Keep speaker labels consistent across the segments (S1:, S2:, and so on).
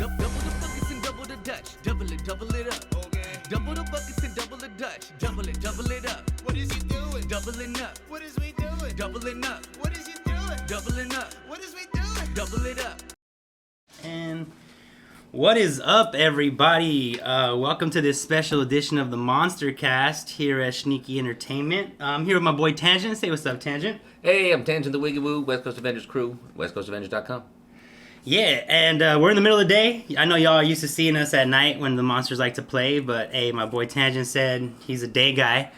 S1: Double the buckets and double the Dutch. Double it up. Okay. Double the buckets and double the Dutch. Double it up.
S2: What is he doing?
S1: Doubling up.
S2: What is we doing?
S1: Doubling up.
S2: What is he doing?
S1: Doubling up.
S2: What is we doing?
S1: Double it up.
S3: And what is up, everybody? Welcome to this special edition of the Monster Cast here at Shneaky Entertainment. I'm here with my boy Tanjint. Say what's up, Tanjint.
S4: Hey, I'm Tanjint Wiggy, West Coast Avengers crew, westcoastavengers.com.
S3: Yeah, and we're in the middle of the day. I know y'all are used to seeing us at night when the monsters like to play, but hey, my boy Tanjint said he's a day guy.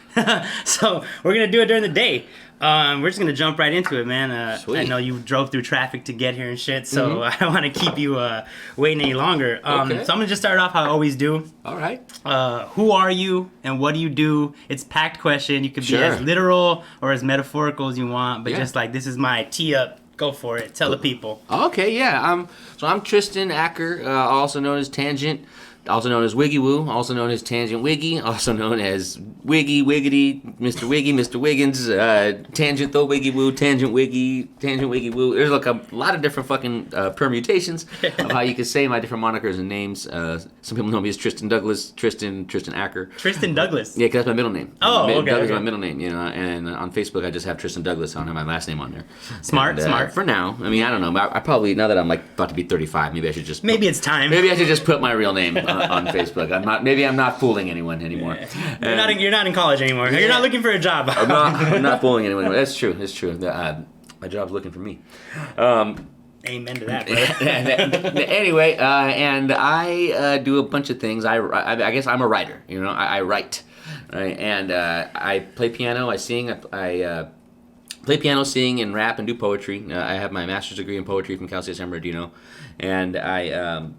S3: So we're going to do it during the day. We're just going to jump right into it, man. I know you drove through traffic to get here and shit, so I don't want to keep you waiting any longer. So I'm going to just start off how I always do.
S4: All right.
S3: Who are you and what do you do? It's a packed question. You could be as literal or as metaphorical as you want, but just like, this is my tee up. Go for it. Tell the people.
S4: Okay, yeah. I'm Tristan Acker, also known as Tanjint, also known as Wiggy Woo, also known as Tanjint Wiggy, also known as Wiggy, Wiggity, Mr. Wiggy, Mr. Wiggins, Tanjint the Wiggy Woo, Tanjint Wiggy, Tanjint Wiggy Woo. There's like a lot of different fucking permutations of how you can say my different monikers and names. Some people know me as Tristan Douglas, Tristan Acker.
S3: Tristan Douglas?
S4: Yeah, because that's my middle name.
S3: Oh, okay.
S4: Douglas is
S3: okay.
S4: my middle name, you know, and on Facebook I just have Tristan Douglas. I don't have my last name on there.
S3: Smart.
S4: For now. I mean, I don't know. I probably, now that I'm like about to be 35, maybe I should just...
S3: Maybe it's time.
S4: Maybe I should just put my real name on Facebook. I'm not fooling anyone anymore.
S3: You're not in college anymore. You're not looking for a job.
S4: I'm not fooling anyone anymore. That's true. My job's looking for me.
S3: Amen to that, brother.
S4: Anyway, and I do a bunch of things. I guess I'm a writer. You know, I write, right? And I play piano. I sing. I play piano, sing, and rap, and do poetry. I have my master's degree in poetry from Cal State San Bernardino, and I.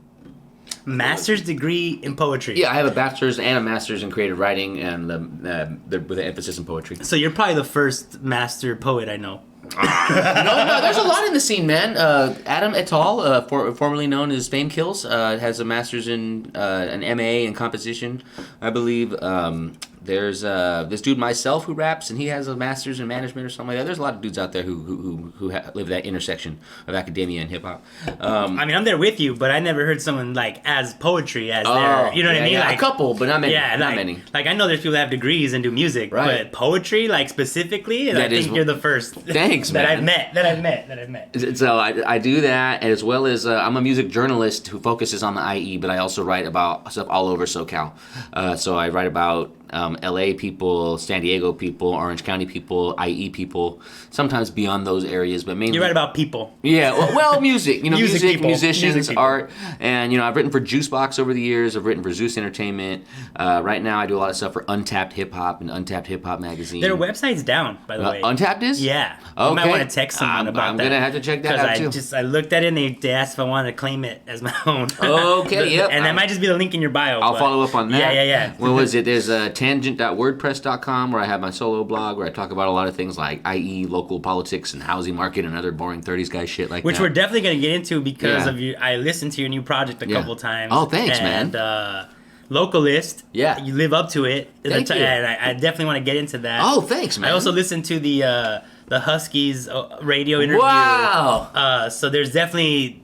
S3: Master's degree in poetry.
S4: Yeah, I have a bachelor's and a master's in creative writing, and with an emphasis in poetry.
S3: So you're probably the first master poet I know.
S4: No, there's a lot in the scene, man. Adam et al., formerly known as Fame Kills, has a master's in an MA in composition, I believe. There's this dude myself who raps, and he has a master's in management or something like that. There's a lot of dudes out there who live that intersection of academia and hip hop.
S3: I mean, I'm there with you, but I never heard someone like as poetry as their, you know what I mean?
S4: Yeah,
S3: like,
S4: a couple, but not many.
S3: Yeah,
S4: not many.
S3: Like I know there's people that have degrees and do music, but poetry, like specifically, I think you're the first.
S4: Thanks,
S3: that
S4: man.
S3: I've met.
S4: So I do that, as well as I'm a music journalist who focuses on the IE, but I also write about stuff all over SoCal. So I write about LA people, San Diego people, Orange County people, IE people, sometimes beyond those areas, but mainly...
S3: You write about people.
S4: Yeah, well music, you know, music musicians,
S3: people.
S4: art, and, you know, I've written for Juicebox over the years, I've written for Zues Entertainment. Right now I do a lot of stuff for Untapped Hip Hop and Untapped Hip Hop Magazine.
S3: Their website's down, by the way.
S4: Untapped is?
S3: Yeah.
S4: Okay.
S3: You might want to text someone about that.
S4: I'm going to have to check that out, too.
S3: Because I looked at it and they asked if I wanted to claim it as my own.
S4: Okay, yep.
S3: And that might just be the link in your bio.
S4: I'll follow up on that.
S3: Yeah.
S4: What was it? There's tangent.wordpress.com where I have my solo blog where I talk about a lot of things like IE, local politics, and housing market, and other boring 30s guy shit like that.
S3: Which we're definitely going to get into because of you. I listened to your new project a couple times.
S4: Oh, thanks, man.
S3: And Localist.
S4: Yeah.
S3: You live up to it.
S4: Thank you.
S3: And I definitely want to get into that.
S4: Oh, thanks, man.
S3: I also listened to the Huskies radio interview.
S4: Wow.
S3: So there's definitely...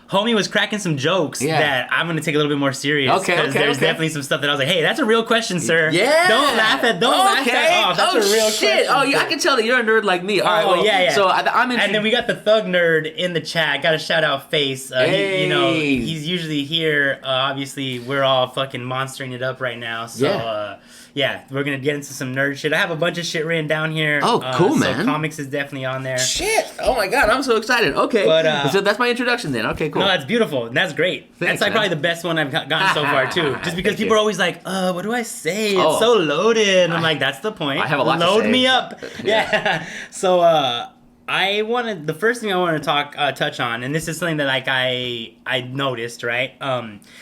S3: Homie was cracking some jokes that I'm going to take a little bit more serious.
S4: Okay.
S3: There's definitely some stuff that I was like, hey, that's a real question, sir.
S4: Yeah.
S3: Don't laugh at off. That's a real
S4: shit.
S3: question.
S4: Oh, I can tell that you're a nerd like me. All right, well,
S3: yeah.
S4: So I'm in.
S3: And then we got the Thug Nerd in the chat. Got to shout out Face.
S4: Hey.
S3: You know, he's usually here. Obviously, we're all fucking monstering it up right now. So, we're going to get into some nerd shit. I have a bunch of shit written down here.
S4: Oh, cool, man.
S3: So comics is definitely on there.
S4: Shit. Oh, my God. I'm so excited. Okay.
S3: But,
S4: so that's my introduction then. Okay, cool.
S3: No, that's beautiful. And that's great.
S4: Thanks,
S3: that's like
S4: man.
S3: probably the best one I've gotten so far, too. Just because people are always like, what do I say? It's
S4: Oh.
S3: so loaded. And I'm like, that's the point.
S4: I have a lot to
S3: Load
S4: say.
S3: me up. Yeah. So, the first thing I want to touch on, and this is something that like I noticed, right?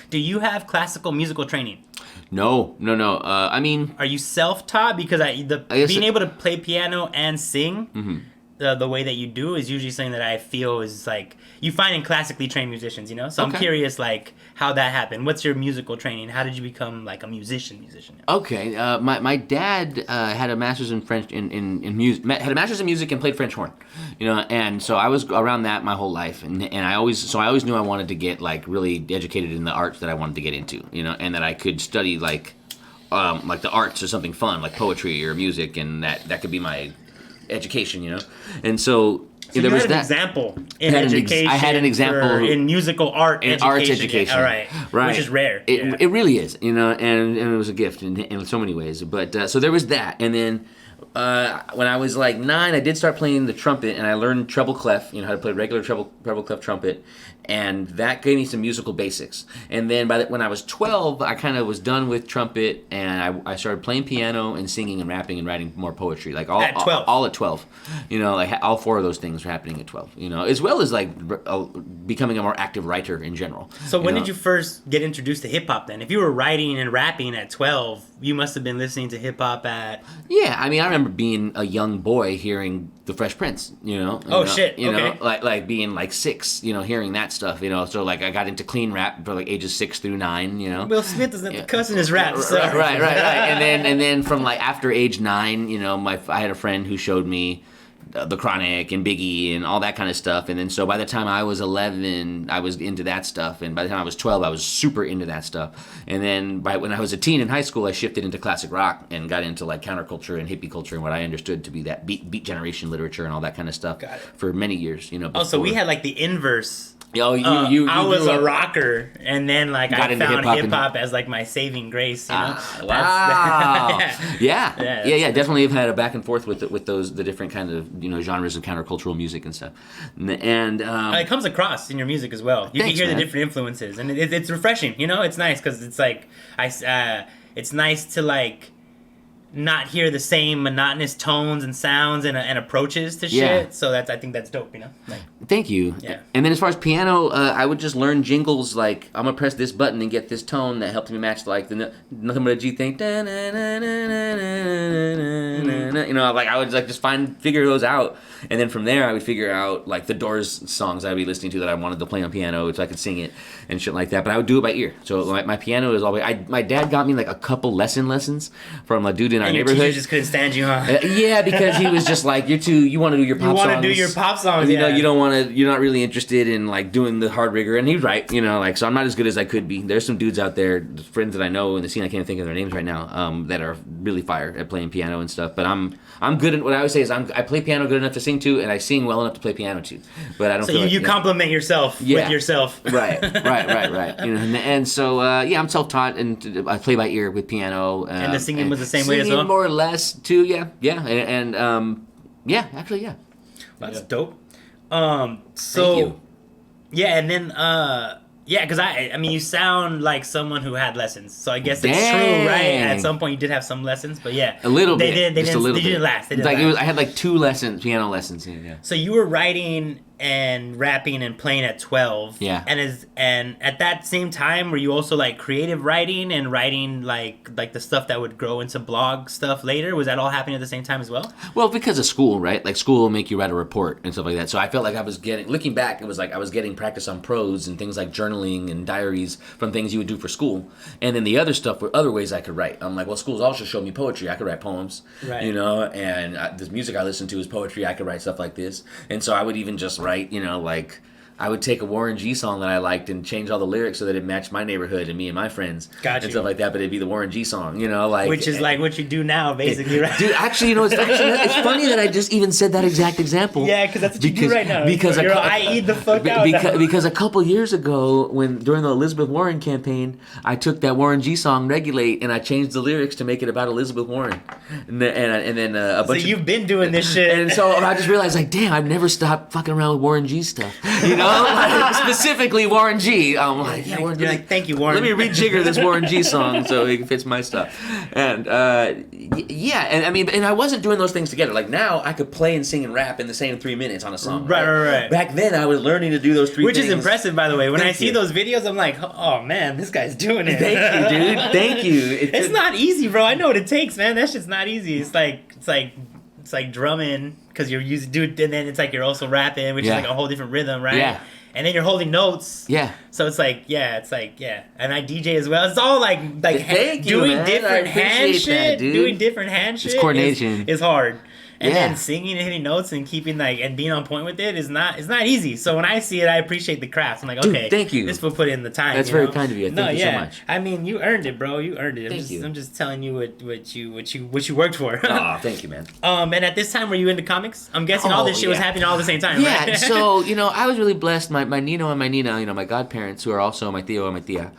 S3: Do you have classical musical training?
S4: No. I mean...
S3: Are you self-taught? Because being able to play piano and sing, the way that you do is usually something that I feel is like you find in classically trained musicians, you know. So I'm
S4: Okay.
S3: curious, like how that happened. What's your musical training? How did you become like a musician?
S4: Okay, my dad had a master's in French in music, had a master's in music and played French horn, you know, and so I was around that my whole life, and I always knew I wanted to get like really educated in the arts that I wanted to get into, you know, and that I could study like the arts or something fun like poetry or music, and that could be my education, you know, and so.
S3: So
S4: there
S3: you
S4: was
S3: had an
S4: that
S3: example in
S4: I had
S3: education.
S4: I had an example
S3: in musical art.
S4: in arts education.
S3: All right,
S4: right,
S3: which is rare.
S4: It really is, you know, and it was a gift in so many ways. But so there was that, and then when I was like 9, I did start playing the trumpet, and I learned treble clef, you know, how to play regular treble clef trumpet, and that gave me some musical basics. And then when I was 12, I kind of was done with trumpet, and I started playing piano and singing and rapping and writing more poetry, like
S3: At 12.
S4: all at 12. You know, like all 4 of those things were happening at 12. You know, as well as like becoming a more active writer in general.
S3: So when did you first get introduced to hip hop then? If you were writing and rapping at 12, you must have been listening to hip hop at...
S4: Yeah, I mean, I remember being a young boy hearing The Fresh Prince, you know.
S3: Oh, shit,
S4: You
S3: okay.
S4: know, like being like 6, you know, hearing that stuff, you know. So like I got into clean rap for like ages 6 through 9, you know.
S3: Will Smith doesn't have to cuss in his rap. So.
S4: Right. And then from like after age 9, you know, I had a friend who showed me The Chronic and Biggie and all that kind of stuff. And then so by the time I was 11, I was into that stuff. And by the time I was 12, I was super into that stuff. And then when I was a teen in high school, I shifted into classic rock and got into like counterculture and hippie culture and what I understood to be that beat generation literature and all that kind of stuff.
S3: Got it.
S4: For many years, you know.
S3: Oh, so we
S4: before-
S3: had like the inverse.
S4: Oh, you
S3: I was
S4: grew
S3: a
S4: up-
S3: rocker, and then like
S4: Got
S3: I
S4: into
S3: found
S4: hip-hop
S3: hip
S4: and-
S3: hop as like my saving grace. You know?
S4: Wow.
S3: Yeah.
S4: Yeah. Definitely have had a back and forth with the different kind of, you know, genres of countercultural music and stuff. And
S3: It comes across in your music as well. You
S4: Thanks,
S3: can hear
S4: man.
S3: the different influences, and it's refreshing. You know, it's nice because it's like it's nice to like not hear the same monotonous tones and sounds and approaches to shit.
S4: Yeah.
S3: So I think that's dope. You know. Like,
S4: thank you.
S3: Yeah.
S4: And then as far as piano, I would just learn jingles like I'm gonna press this button and get this tone that helps me match like the nothing but a G thing. You know, like I would like just figure those out, and then from there I would figure out like the Doors songs I'd be listening to that I wanted to play on piano so I could sing it and shit like that. But I would do it by ear. So my piano is always. My dad got me like a couple lessons from a dude in our
S3: and your
S4: neighborhood.
S3: teacher just couldn't stand you, huh?
S4: Yeah, because he was just like, you want to do your pop
S3: You
S4: songs.
S3: want to do your pop songs,
S4: You know,
S3: yeah.
S4: you don't want to. You're not really interested in like doing the hard rigor, and he's right. You know, like so I'm not as good as I could be. There's some dudes out there, friends that I know in the scene. I can't think of their names right now. That are really fire at playing piano and stuff. But I'm good at what I always say is I play piano good enough to sing to, and I sing well enough to play piano to. But I don't.
S3: So
S4: feel
S3: you
S4: like,
S3: compliment yourself
S4: Yeah.
S3: with yourself.
S4: Right. You know, and so I'm self-taught and I play by ear with piano.
S3: And the singing was the same way as well?
S4: Singing more or less too. Yeah, and actually, yeah.
S3: That's
S4: Yeah.
S3: dope. So
S4: Thank you.
S3: yeah, and then because I mean you sound like someone who had lessons, so I guess it's
S4: Dang.
S3: true, right? At some point you did have some lessons, but yeah,
S4: A little
S3: they
S4: bit,
S3: Did, they
S4: just
S3: didn't,
S4: a little
S3: they
S4: bit.
S3: didn't last. They didn't
S4: Like
S3: last.
S4: I had like 2 piano lessons. Yeah.
S3: So you were writing and rapping and playing at 12.
S4: Yeah.
S3: And at that same time, were you also like creative writing and writing like the stuff that would grow into blog stuff later? Was that all happening at the same time as well?
S4: Well, because of school, right? Like school will make you write a report and stuff like that. So I felt like I was looking back, it was like I was getting practice on prose and things like journaling and diaries from things you would do for school. And then the other stuff were other ways I could write. I'm like, well, school's also showed me poetry. I could write poems,
S3: Right.
S4: you know, and this music I listen to is poetry. I could write stuff like this. And so I would even just write, you know, like I would take a Warren G song that I liked and change all the lyrics so that it matched my neighborhood and me and my friends
S3: Got
S4: and
S3: you.
S4: stuff like that. But it'd be the Warren G song, you know, like
S3: Which is like what you do now, basically, right?
S4: Dude, actually, you know, it's funny that I just even said that exact example.
S3: Yeah, because that's what you do right now.
S4: Because
S3: You're I.E. the fuck out now.
S4: because a couple years ago, during the Elizabeth Warren campaign, I took that Warren G song "Regulate" and I changed the lyrics to make it about Elizabeth Warren, and then a
S3: So
S4: bunch.
S3: you've been doing this shit.
S4: And so I just realized, like, damn, I've never stopped fucking around with Warren G stuff. You know, like, specifically Warren G. I'm like, yeah, Warren G.
S3: You're like, thank you, Warren.
S4: Let me rejigger this Warren G song so it fits my stuff. And yeah, and I mean, and I wasn't doing those things together. Like now, I could play and sing and rap in the same 3 minutes on a song.
S3: Right.
S4: Back then, I was learning to do those three
S3: Which
S4: things.
S3: is impressive, by the way. When
S4: Thank
S3: I see
S4: you.
S3: those videos, I'm like, oh man, this guy's doing it.
S4: Thank you, dude. Thank you.
S3: It's not easy, bro. I know what it takes, man. That shit's not easy. It's like it's like drumming because you're using and then it's like you're also rapping, which is like a whole different rhythm, right?
S4: Yeah.
S3: And then you're holding notes.
S4: Yeah.
S3: So it's like, and I DJ as well. It's all like
S4: Thank you,
S3: doing
S4: man.
S3: different
S4: I
S3: hand
S4: appreciate that,
S3: shit.
S4: dude.
S3: Doing different hand shit.
S4: It's coordination.
S3: Is hard. And
S4: Yeah.
S3: then singing and hitting notes and keeping and being on point with it's not easy. So when I see it, I appreciate the craft. I'm like,
S4: Dude,
S3: okay,
S4: thank you.
S3: This will put in the time.
S4: That's very kind of you. Thank you so much.
S3: I mean, you earned it, bro. You earned it.
S4: Thank you.
S3: I'm just telling you what you worked for.
S4: Oh, thank you, man.
S3: And at this time, were you into comics? I'm guessing all this shit was happening all at the same time,
S4: Yeah,
S3: right?
S4: so, I was really blessed. My Nino and my Nina, my godparents, who are also my Theo and my Tia,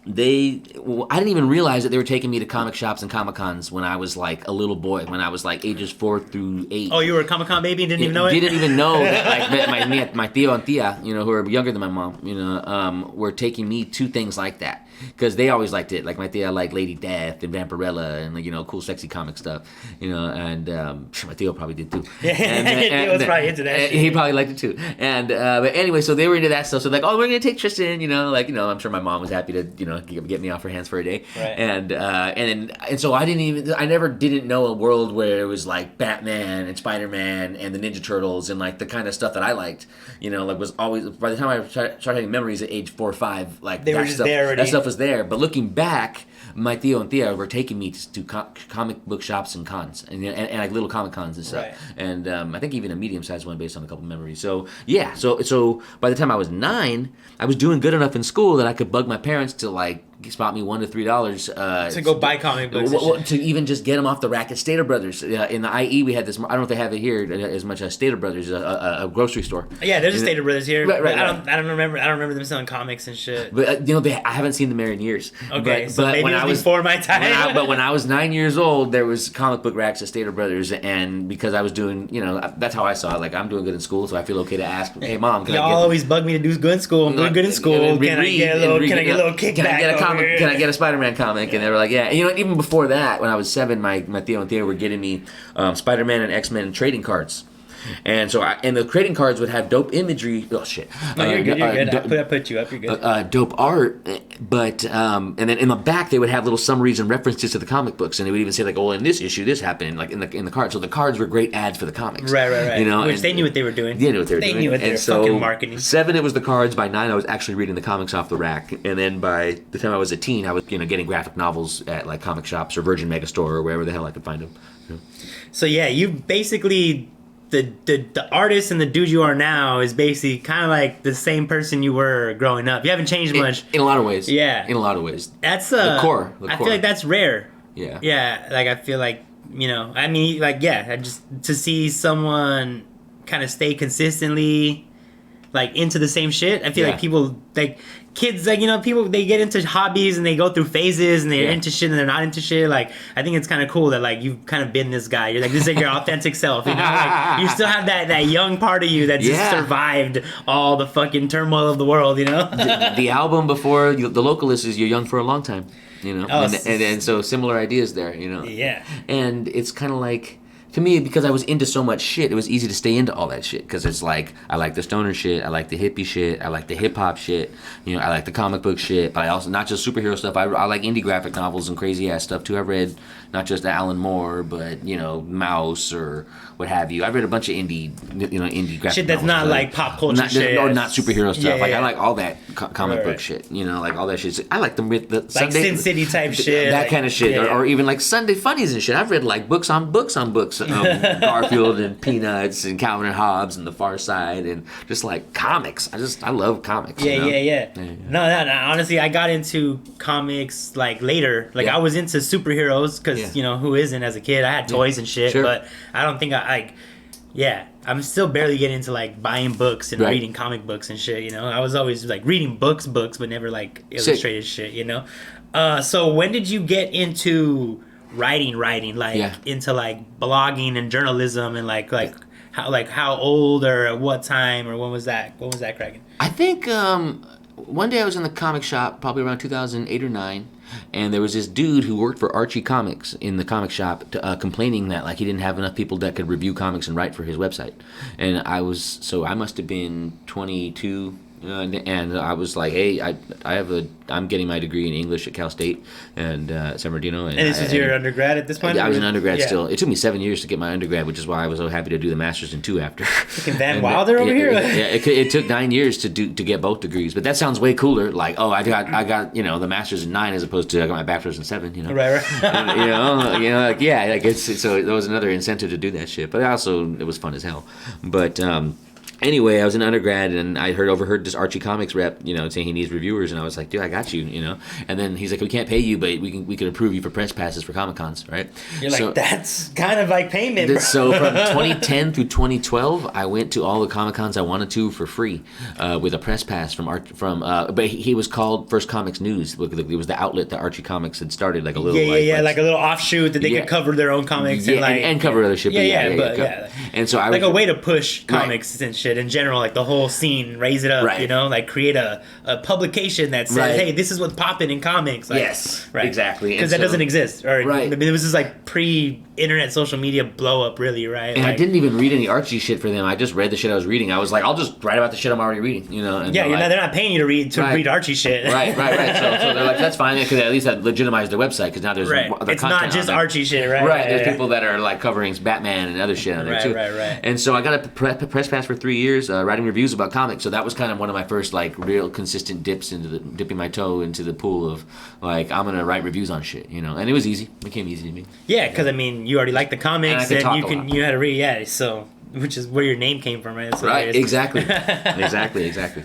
S4: I didn't even realize that they were taking me to comic shops and Comic Cons when I was like a little boy, when I was like ages 4 through 8.
S3: Oh, you were a Comic Con baby and didn't even know it?
S4: Didn't even know that like my Theo and Tia, who are younger than my mom, were taking me to things like that. Because they always liked it. Like my Tia liked Lady Death and Vampirella and cool sexy comic stuff. And my Theo probably did too.
S3: Yeah, he was probably into that shit.
S4: He probably liked it too. And but anyway, so they were into that stuff. So like, oh, we're gonna take Tristan. I'm sure my mom was happy to get me off her hands for a day.
S3: Right.
S4: And so I never didn't know a world where it was like Batman and Spider-Man and the Ninja Turtles and like the kind of stuff that I liked. Was always, by the time I started having memories at age 4 or 5, like
S3: they were just there already.
S4: That stuff was there. But looking back, my Theo and Thea were taking me to comic book shops and cons and like little Comic Cons and stuff. Right. And I think even a medium-sized one based on a couple memories. So yeah, so by the time I was 9, I was doing good enough in school that I could bug my parents to like spot me $1 to $3
S3: to go buy comic books.
S4: To even just get them off the rack at Stater Brothers. In the IE, we had this. I don't know if they have it here as much as Stater Brothers, a grocery store.
S3: Yeah, there's a Stater Brothers here.
S4: Right.
S3: I don't remember them selling comics and shit.
S4: But I haven't seen them there in years.
S3: Okay,
S4: but
S3: so maybe
S4: when
S3: it was before my time.
S4: But when I was 9 years old, there was comic book racks at Stater Brothers, and because I was doing, that's how I saw it. Like, I'm doing good in school, so I feel okay to ask, hey mom, can I get?
S3: Y'all always bug me to do good in school. I'm doing good in school. Can I get a little kickback?
S4: Can I get a comic? Can I get a Spider-Man comic?
S3: Yeah.
S4: And they were like, yeah. And even before that, when I was 7, my Theo and Theo were getting me Spider-Man and X-Men trading cards. And so, the trading cards would have dope imagery. Oh shit!
S3: No, you're good. You're good. I put you up. You're good.
S4: Dope art, but and then in the back they would have little summaries and references to the comic books, and they would even say like, "Oh, in this issue, this happened," like in the cards. So the cards were great ads for the comics.
S3: Right. Which they knew what they were doing.
S4: They knew what they were doing.
S3: They knew what they were fucking marketing.
S4: 7, it was the cards. By 9, I was actually reading the comics off the rack, and then by the time I was a teen, I was getting graphic novels at like comic shops or Virgin Megastore or wherever the hell I could find them.
S3: So yeah, you basically. The artist and the dude you are now is basically kind of like the same person you were growing up. You haven't changed much.
S4: In a lot of ways.
S3: Yeah.
S4: In a lot of ways.
S3: That's
S4: the core.
S3: I feel like that's rare.
S4: Yeah.
S3: Yeah. Like I feel like, just to see someone kind of stay consistently like into the same shit. I feel like people like kids, like, people, they get into hobbies and they go through phases and they're into shit and they're not into shit. Like, I think it's kind of cool that, like, you've kind of been this guy. You're like, this is like your authentic self, Like, you still have that young part of you that just survived all the fucking turmoil of the world,
S4: The album before The Localist is You're Young for a Long Time,
S3: Oh,
S4: and so similar ideas there,
S3: Yeah.
S4: And it's kind of like, to me, because I was into so much shit, it was easy to stay into all that shit. Because it's like, I like the stoner shit, I like the hippie shit, I like the hip hop shit, I like the comic book shit, but I also, not just superhero stuff, I like indie graphic novels and crazy ass stuff too. I've read not just Alan Moore, but, Mouse or what have you. I've read a bunch of indie graphic
S3: shit that's
S4: novels,
S3: not like pop culture shit.
S4: Or not superhero stuff.
S3: Yeah.
S4: I like all that comic book shit, like all that shit. I like the
S3: like Sin City type shit.
S4: That kind of shit. Or even like Sunday Funnies and shit. I've read like books on books. Garfield and Peanuts and Calvin and Hobbes and The Far Side and just like comics. I love comics.
S3: Yeah. No, honestly, I got into comics like later. Like I was into superheroes because who isn't as a kid? I had toys and shit, but I don't think I'm still barely getting into like buying books and reading comic books and shit. I was always like reading books, but never like illustrated shit. So when did you get into writing into like blogging and journalism and like how old or at what time or when was that cracking?
S4: I think one day I was in the comic shop probably around 2008 or 9, and there was this dude who worked for Archie Comics in the comic shop complaining that like he didn't have enough people that could review comics and write for his website. And I must have been 22 And I was like, hey, I'm getting my degree in English at Cal State and San Bernardino.
S3: And this is your undergrad at this point?
S4: I was an undergrad still. It took me 7 years to get my undergrad, which is why I was so happy to do the master's in 2 after.
S3: Fucking Van Wilder over here?
S4: It took 9 years to get both degrees, but that sounds way cooler. Like, oh, I got the master's in 9 as opposed to I got my bachelor's in 7.
S3: Right.
S4: So there was another incentive to do that shit. But it was fun as hell. But anyway, I was an undergrad, and I overheard this Archie Comics rep, saying he needs reviewers, and I was like, dude, I got you, And then he's like, we can't pay you, but we can approve you for press passes for Comic Cons, right?
S3: You're like, that's kind of like payment, bro.
S4: So from 2010 through 2012, I went to all the Comic Cons I wanted to for free with a press pass but he was called First Comics News. It was the outlet that Archie Comics had started, like a little
S3: like a little offshoot that they could cover their own comics
S4: and cover other shit. And so I was
S3: like a way to push comics and shit in general, like the whole scene, raise it up, like create a publication that says, hey, this is what's popping in comics. Like,
S4: yes, right, exactly,
S3: because that doesn't exist. Or
S4: right.
S3: I mean, it was just like pre-internet social media blow up, really, right?
S4: And I didn't even read any Archie shit for them. I just read the shit I was reading. I was like, I'll just write about the shit I'm already reading, And
S3: they're not paying you to read Archie shit.
S4: Right. So they're like, that's fine, because at least that legitimized their website, because now there's other
S3: it's not just Archie shit, right?
S4: Right. There's people that are like covering Batman and other shit on there too.
S3: Right.
S4: And so I got a press pass for 3 years, writing reviews about comics. So that was kind of one of my first like real consistent dipping my toe into the pool of like, I'm gonna write reviews on shit, And it was easy. It became easy to me.
S3: Yeah, because I mean, you already like the comics, and you had to read. So which is where your name came from, right? That's
S4: right. Exactly. Exactly.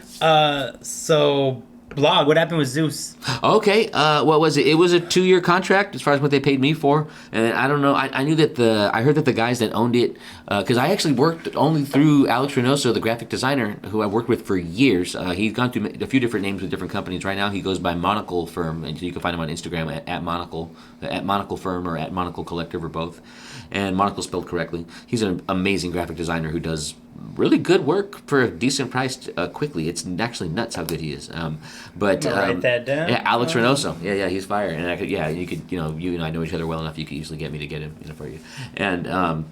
S3: So. Blog, what happened with Zues?
S4: Okay, what was it? It was a 2-year contract as far as what they paid me for, and I don't know. I knew that I heard that the guys that owned it, because I actually worked only through Alex Reynoso, the graphic designer, who I worked with for years. He's gone through a few different names with different companies. Right now, he goes by Monocle Firm, and you can find him on Instagram at Monocle Firm or at Monocle Collective or both. And Monocle spelled correctly. He's an amazing graphic designer who does really good work for a decent price quickly. It's actually nuts how good he is. But
S3: write that down.
S4: Yeah, Alex Reynoso. Yeah, he's fire. And you and I know each other well enough. You could easily get me to get him for you. And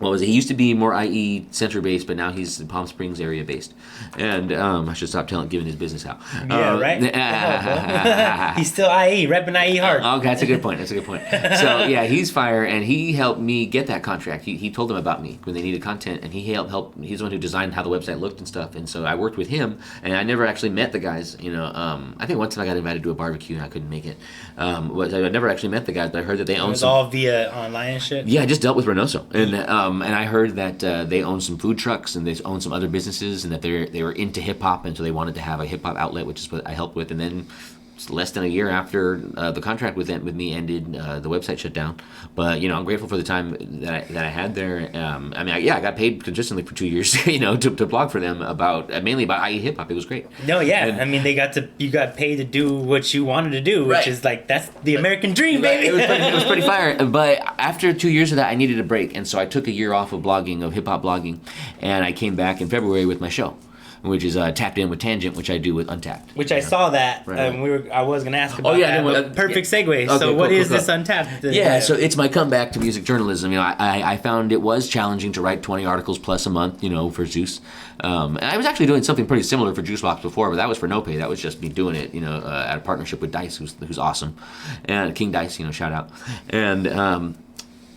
S4: what was it? He used to be more IE center based, but now he's Palm Springs area based. And I should stop giving his business out.
S3: Yeah, right. He's still IE, repping IE hard.
S4: Okay, that's a good point. So yeah, he's fire, and he helped me get that contract. He told them about me when they needed content, and he helped. He's the one who designed how the website looked and stuff. And so I worked with him, and I never actually met the guys. I think one time I got invited to a barbecue and I couldn't make it. I never actually met the guys, but I heard that they own. It
S3: was all via online and shit.
S4: Yeah, I just dealt with Reynoso, and I heard that they own some food trucks and they own some other businesses, and that they were into hip hop, and so they wanted to have a hip hop outlet, which is what I helped with. And then less than a year after the contract with me ended, the website shut down. But I'm grateful for the time that I had there. I got paid consistently for 2 years, to blog for them mainly about IE hip hop. It was great.
S3: No, yeah, and you got paid to do what you wanted to do, which is like that's the American dream, baby.
S4: It was pretty fire. But after 2 years of that, I needed a break, and so I took a year off of hip hop blogging, and I came back in February with my show, which is Tapped In with Tanjint, which I do with Untapped.
S3: Which I saw that.
S4: Right.
S3: I was going to ask about that. Perfect segue.
S4: Okay,
S3: so what is this Untapped?
S4: So it's my comeback to music journalism. I found it was challenging to write 20 articles plus a month, for Zues. And I was actually doing something pretty similar for Juicebox before, but that was for no pay. That was just me doing it, at a partnership with Dice, who's awesome. And King Dice, shout out. And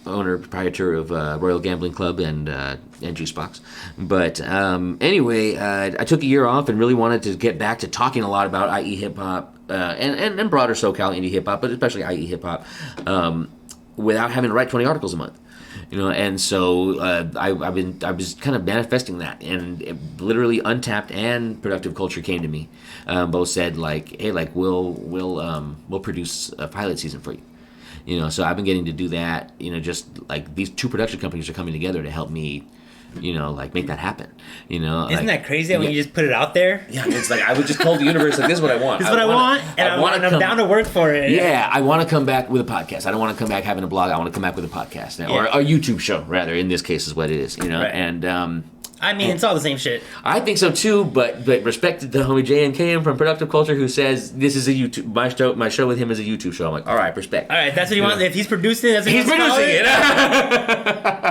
S4: owner, proprietor of Royal Gambling Club and Juicebox. But anyway, I took a year off and really wanted to get back to talking a lot about IE hip hop and broader SoCal indie hip hop, but especially IE hip hop, without having to write 20 articles a month. And so I was kind of manifesting that, and literally Untapped and Productive Culture came to me. Both said hey, we'll produce a pilot season for you. So I've been getting to do that, just like these two production companies are coming together to help me, make that happen,
S3: Isn't that crazy when you just put it out there?
S4: Yeah, it's like I would just told the universe, this is what I want.
S3: This is what I want, and I'm down to work for it.
S4: Yeah, I want to come back with a podcast. I don't want to come back having a blog. I want to come back with a podcast, or a YouTube show, rather, in this case is what it is,
S3: Right.
S4: And
S3: I mean, it's all the same shit.
S4: I think so too, but respect to the homie JMKM from Productive Culture who says this is a YouTube my show with him is a YouTube show. I'm like, all right, respect.
S3: All right, that's what he wants. If he's producing, that's what
S4: He's producing it.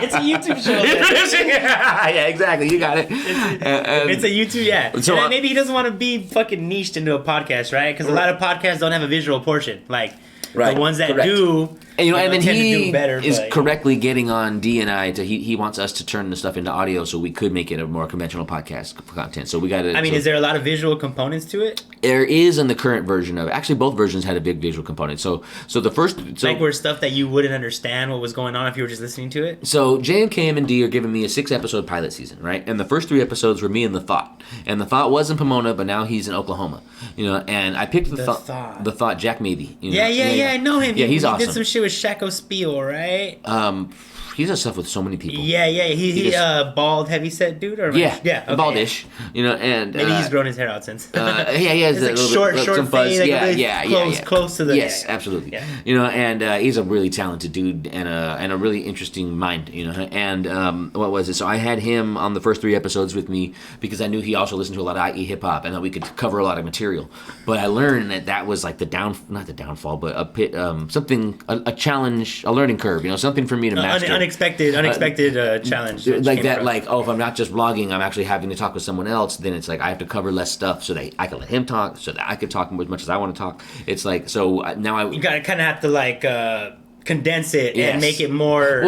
S3: It's a YouTube show.
S4: He's producing it. Yeah, exactly. You got it.
S3: It's a YouTube, yeah.
S4: So,
S3: and then maybe he doesn't want to be fucking niched into a podcast, right? Because a lot of podcasts don't have a visual portion. Like,
S4: Right,
S3: the ones that
S4: correct.
S3: do,
S4: and then
S3: tend to
S4: he
S3: do better,
S4: is
S3: but,
S4: correctly getting on D and I to he wants us to turn the stuff into audio so we could make it a more conventional podcast content. So we got to.
S3: I mean, is there a lot of visual components to it?
S4: There is in the current version of it. Actually, both versions had a big visual component. So the first
S3: Like where stuff that you wouldn't understand what was going on if you were just listening to it?
S4: So JMKM and D are giving me a 6-episode pilot season, right? And the first 3 episodes were me and the Thought. And the Thought was in Pomona, but now he's in Oklahoma. And I picked the Thought. The Thought, Jack Maybe.
S3: Yeah, I know him.
S4: Yeah, he's
S3: he
S4: awesome.
S3: did some shit with Shaco Spiel, right?
S4: He does stuff with so many people.
S3: Yeah. He bald, heavyset dude, or
S4: Yeah,
S3: okay.
S4: baldish. And
S3: maybe he's grown his hair out since.
S4: he has
S3: it's
S4: a
S3: like
S4: little
S3: short
S4: fuzz.
S3: fade, like close to the.
S4: Yes, absolutely.
S3: Yeah.
S4: And he's a really talented dude and a really interesting mind. And what was it? So I had him on the first 3 episodes with me because I knew he also listened to a lot of I.E. hip hop and that we could cover a lot of material. But I learned that was like not the downfall, but a challenge, a learning curve. Something for me to master.
S3: Unexpected challenge.
S4: Like that, if I'm not just vlogging, I'm actually having to talk with someone else, then it's like I have to cover less stuff so that I can let him talk, so that I could talk as much as I want to talk. It's like, so now
S3: you gotta kind of have to condense it
S4: Yes.
S3: and make it more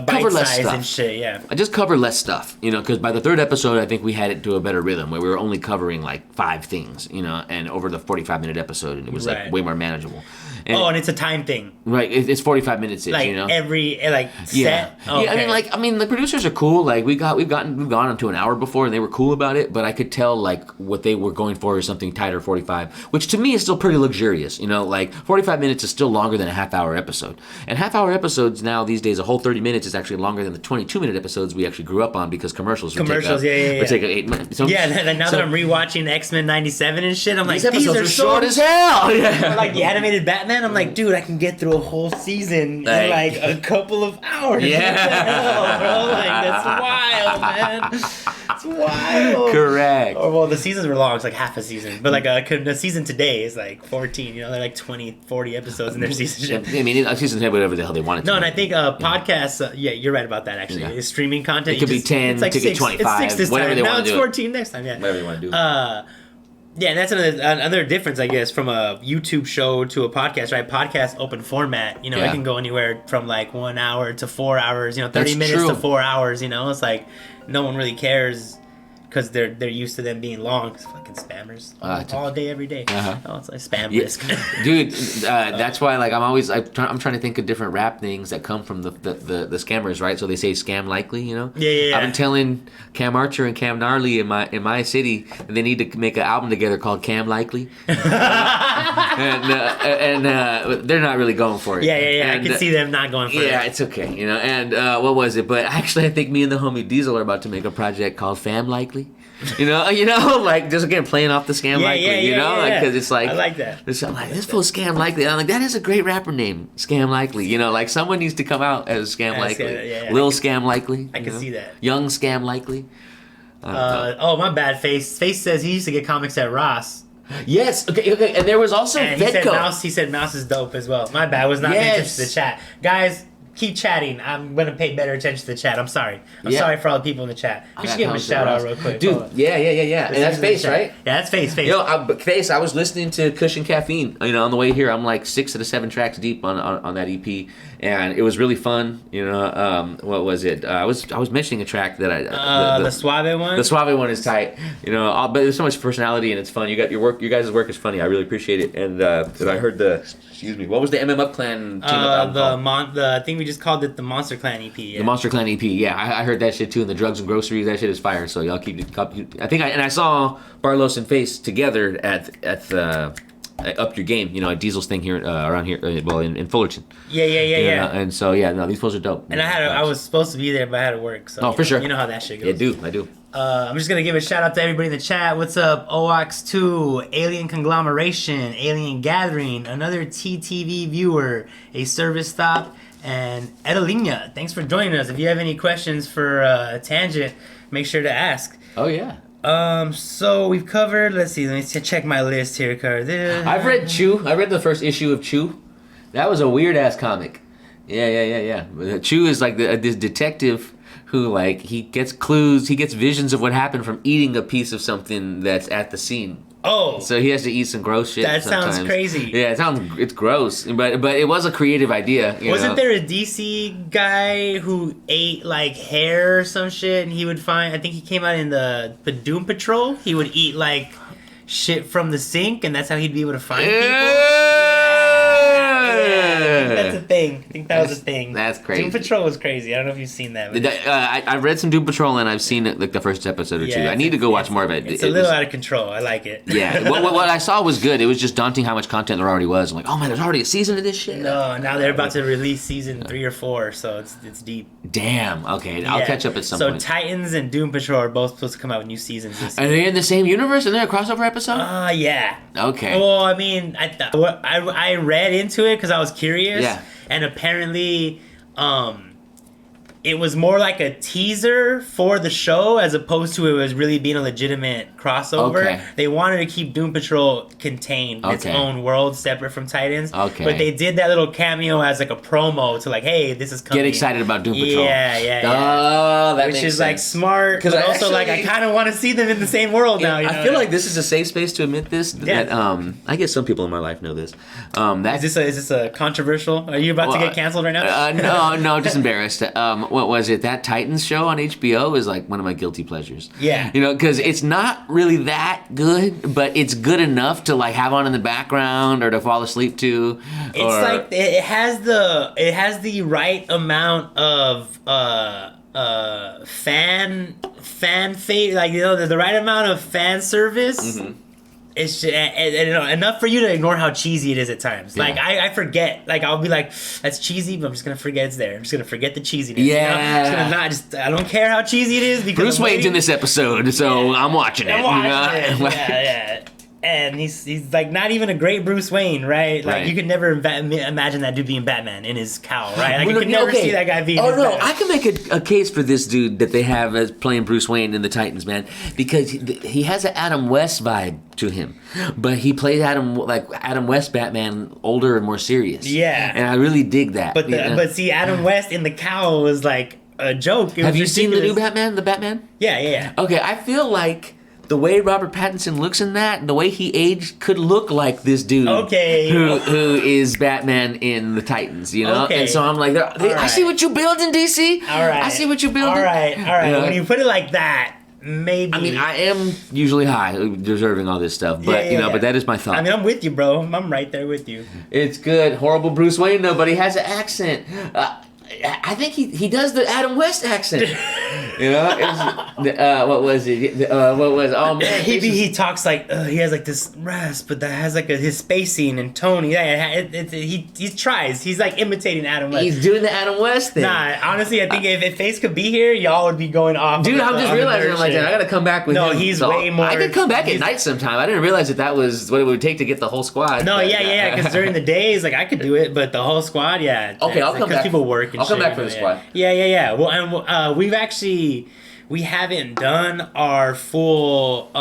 S3: bite-sized and shit, yeah.
S4: I just cover less stuff, because by the 3rd episode, I think we had it to a better rhythm where we were only covering like 5 things, and over the 45-minute episode, and it was like way more manageable.
S3: And it's a time thing.
S4: Right, it's 45 minutes.
S3: Every set.
S4: Yeah,
S3: Okay.
S4: I mean, the producers are cool. Like we've gone into an hour before, and they were cool about it. But I could tell what they were going for is something tighter, 45, which to me is still pretty luxurious. 45 minutes is still longer than a half-hour episode. And half-hour episodes now these days, a whole 30 minutes is actually longer than the 22-minute episodes we actually grew up on because commercials would take 8 minutes. So,
S3: now that I'm rewatching X-Men '97 and shit, I'm like,
S4: these episodes
S3: are
S4: are
S3: so
S4: short as hell. Yeah.
S3: Like the animated Batman, I'm like, dude, I can get through a whole season in like a couple of hours.
S4: Yeah.
S3: What the hell, bro? Like, that's wild, man. It's wild.
S4: Correct.
S3: Or well, the seasons were long. It's like half a season, but like the season today is like 14. They're like 20, 40 episodes in their season.
S4: I mean, seasons have whatever the hell they wanted to.
S3: No, and I think podcasts. Yeah, you're right about that. Actually,
S4: Yeah.
S3: Streaming content.
S4: It could be 10,
S3: it's like
S4: it could be
S3: 6,
S4: 25,
S3: it's 6 this
S4: whatever
S3: time.
S4: they
S3: Now
S4: wanna
S3: it's
S4: do it.
S3: 14 next time. Yeah.
S4: Whatever you want to do.
S3: Yeah, and that's another difference, I guess, from a YouTube show to a podcast, right? Podcast open format, it can go anywhere from like 1 hour to 4 hours, 30
S4: That's
S3: minutes
S4: true.
S3: to 4 hours, It's like no one really cares because they're used to them being long. It's fucking spammers all day, every day. Oh, it's like spam risk.
S4: Dude, that's why I'm trying to think of different rap things that come from the scammers, right? So they say scam likely,
S3: Yeah.
S4: I've been telling Cam Archer and Cam Gnarly in my city that they need to make an album together called Cam Likely, and they're not really going for it.
S3: Yeah.
S4: And,
S3: I can see them not going for it.
S4: Yeah, it's okay, And what was it? But actually, I think me and the homie Diesel are about to make a project called Fam Likely. Like just again playing off the scam likely, because it's like
S3: I like that.
S4: It's like this fool Scam Likely. And I'm like, that is a great rapper name, Scam Likely. Like someone needs to come out as Scam Likely, Lil Scam Likely.
S3: I can see that.
S4: Young Scam Likely.
S3: Oh, my bad. Face says he used to get comics at Ross.
S4: Yes. Okay. And there was also
S3: And
S4: Vetco.
S3: he said Mouse is dope as well. My bad. Was not paying attention to the chat, guys. Keep chatting. I'm gonna pay better attention to the chat. I'm sorry. I'm sorry for all the people in the chat. We should give him a shout out real quick,
S4: dude. Yeah. And that's Face, right?
S3: Yeah, that's Face.
S4: Face. I was listening to Cushion Caffeine. On the way here, I'm like 6 of the 7 tracks deep on that EP, and it was really fun. What was it? I was mentioning a track that
S3: the Suave one.
S4: The Suave one is tight. But there's so much personality and it's fun. You got your work. You guys' work is funny. I really appreciate it. And I heard what was the MmupClan team up called?
S3: I think we just called it the Monster Clan EP. Yeah.
S4: The Monster Clan EP, yeah, I heard that shit too. And the Drugs and Groceries, that shit is fire. So y'all keep. I think I saw Barlos and Face together at the Up Your Game. At Diesel's thing here around here. In Fullerton.
S3: Yeah.
S4: And so these folks are dope.
S3: And I was supposed to be there, but I had to work. So
S4: for sure.
S3: You know how that shit goes.
S4: Yeah, I do.
S3: I'm just gonna give a shout out to everybody in the chat. What's up, OX2, Alien Conglomeration, Alien Gathering, another TTV viewer, a service stop, And Edelina, thanks for joining us. If you have any questions for Tanjint, make sure to ask.
S4: Oh yeah.
S3: So we've covered. Let's see. Let me check my list here.
S4: I've read Chew. I read the first issue of Chew. That was a weird ass comic. Yeah. Chew is like this detective who, like, he gets clues, he gets visions of what happened from eating a piece of something that's at the scene.
S3: Oh,
S4: So he has to eat some gross shit.
S3: that
S4: sometimes.
S3: sounds crazy.
S4: Yeah, it's gross, but it was a creative idea.
S3: Wasn't there a DC guy who ate like hair or some shit, and he would find? I think he came out in the Doom Patrol. He would eat like shit from the sink, and that's how he'd be able to find people. I think that's a thing. I think that was a thing.
S4: That's crazy.
S3: Doom Patrol was crazy. I don't know if you've seen that. But
S4: I read some Doom Patrol and I've seen it, like the first episode or two. I need to go watch more of it.
S3: It's a little out of control. I like it.
S4: Yeah, what I saw was good. It was just daunting how much content there already was. I'm like, oh man, there's already a season of this shit.
S3: No, now they're about to release season 3 or 4, so it's deep.
S4: Damn. Okay, I'll catch up at some point.
S3: So Titans and Doom Patrol are both supposed to come out with new seasons this year.
S4: Are they in the same universe? Are they a crossover episode?
S3: Yeah.
S4: Okay.
S3: Well, I mean, I read into it because I was curious.
S4: Yeah.
S3: And apparently, it was more like a teaser for the show as opposed to it was really being a legitimate crossover.
S4: Okay.
S3: They wanted to keep Doom Patrol contained, its own world, separate from Titans.
S4: Okay.
S3: But they did that little cameo as like a promo to like, hey, this is coming.
S4: Get excited about Doom Patrol.
S3: Yeah.
S4: Oh, that
S3: Which
S4: makes
S3: is
S4: sense.
S3: like smart, but also like I kind of want to see them in the same world now. You know?
S4: I feel like this is a safe space to admit this.
S3: Yeah.
S4: That, I guess some people in my life know this.
S3: Is this a controversial? Are you about to get canceled right now?
S4: No, just embarrassed. What was it? That Titans show on HBO is like one of my guilty pleasures.
S3: Yeah.
S4: You know, because it's not really that good, but it's good enough to like have on in the background or to fall asleep to.
S3: It's like it has the right amount of fan fate, like, you know, the right amount of fan service.
S4: Mm-hmm.
S3: It's just, enough for you to ignore how cheesy it is at times.
S4: Yeah.
S3: Like I forget, like I'll be like, that's cheesy, but I'm just gonna forget it's there. I'm just gonna forget the cheesiness.
S4: Yeah.
S3: You know? I don't care how cheesy it is because
S4: Bruce Wayne's in this episode, so I'm watching it.
S3: I'm watching it. Yeah. And he's like not even a great Bruce Wayne, right? Like you could never imagine that dude being Batman in his cowl, right? Like you could never see that guy being.
S4: Oh no,
S3: Batman.
S4: I can make a case for this dude that they have as playing Bruce Wayne in the Titans, man, because he has an Adam West vibe to him, but he plays Adam West Batman, older and more serious.
S3: Yeah,
S4: and I really dig that.
S3: But see, Adam West in the cowl was like a joke.
S4: Have you seen the new Batman? The Batman?
S3: Yeah.
S4: Okay, I feel like the way Robert Pattinson looks in that, the way he aged, could look like this dude.
S3: Okay.
S4: Who is Batman in the Titans, you know?
S3: Okay.
S4: And so I'm like, I see what you're building, DC.
S3: All right.
S4: I see what you're building.
S3: All right.
S4: Yeah.
S3: When you put it like that, maybe.
S4: I mean, I am usually high, deserving all this stuff, but but that is my thought.
S3: I mean, I'm with you, bro. I'm right there with you.
S4: It's good. Horrible Bruce Wayne, though, but he has an accent. I think he does the Adam West accent. You know, what was it? Oh man,
S3: he talks like he has like this rasp, but that has like his spacing and tone. Yeah, he tries. He's like imitating Adam West.
S4: He's doing the Adam West thing.
S3: Nah, honestly, I think if Face could be here, y'all would be going off.
S4: Dude, I'm just realizing, I'm like, I gotta come back with him.
S3: No, he's way more.
S4: I could come back at night sometime. I didn't realize that was what it would take to get the whole squad.
S3: No, yeah, because during the days, like I could do it, but the whole squad, yeah.
S4: Okay, I'll come back.
S3: Because people work and
S4: I'll come
S3: shit,
S4: back for the squad.
S3: Yeah. Well, and we haven't done our full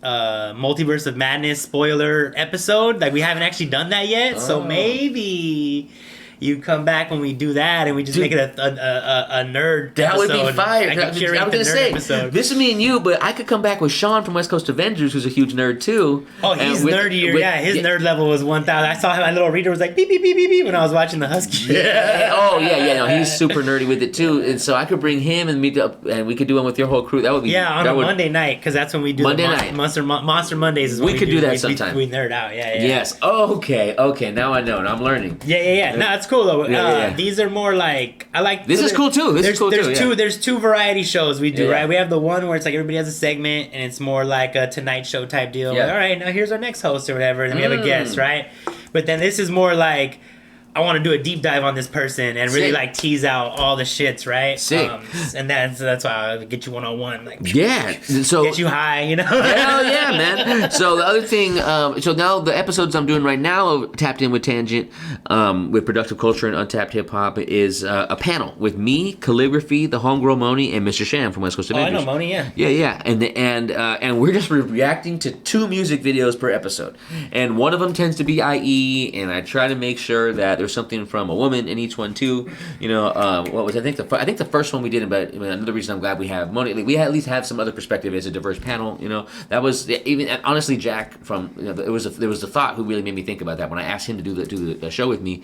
S3: Multiverse of Madness spoiler episode. Like we haven't actually done that yet, so maybe you come back when we do that and we just make it a nerd
S4: that
S3: episode.
S4: Would be fire. I was gonna say
S3: episode.
S4: This is me and you, but I could come back with Sean from West Coast Avengers, who's a huge nerd too.
S3: Oh, he's nerdier. His nerd level was 1,000. I saw my little reader was like beep beep beep beep beep when I was watching the Husky.
S4: Yeah. Oh yeah. No, he's super nerdy with it too, and so I could bring him and meet up, and we could do one with your whole crew. That would be
S3: on a Monday night, because that's when we do
S4: Monday night.
S3: Monster Mondays. Is when
S4: we could do that sometime.
S3: We nerd out. Yeah.
S4: Yes. Okay. Now I know. Now I'm learning.
S3: Yeah. No, it's cool though.
S4: Yeah.
S3: These are more like I like.
S4: This is cool too.
S3: There's two variety shows we do,
S4: Yeah.
S3: right? We have the one where it's like everybody has a segment and it's more like a Tonight Show type deal.
S4: Yeah.
S3: Like, all right, now here's our next host or whatever, and then we have a guest, right? But then this is more like I want to do a deep dive on this person and really
S4: Sick.
S3: like tease out all the shits, right?
S4: Sick.
S3: And that's why I get you 1-on-1, like
S4: Yeah. So
S3: get you high, you know.
S4: hell yeah, man. So the other thing, so now the episodes I'm doing right now of Tapped In with Tanjint, with Productive Culture and Untapped Hip Hop is a panel with me, Calligraphy, the Homegirl Moni, and Mr. Sham from West Coast
S3: Oh, I
S4: Avengers.
S3: know Moni, yeah.
S4: Yeah. And we're just reacting to 2 music videos per episode. And one of them tends to be IE, and I try to make sure that there's something from a woman in each one too. You know, what was I think the first one we did, but another reason I'm glad we have Moni, like, we at least have some other perspective as a diverse panel. You know, that was even honestly Jack from there was the thought who really made me think about that when I asked him to do the show with me.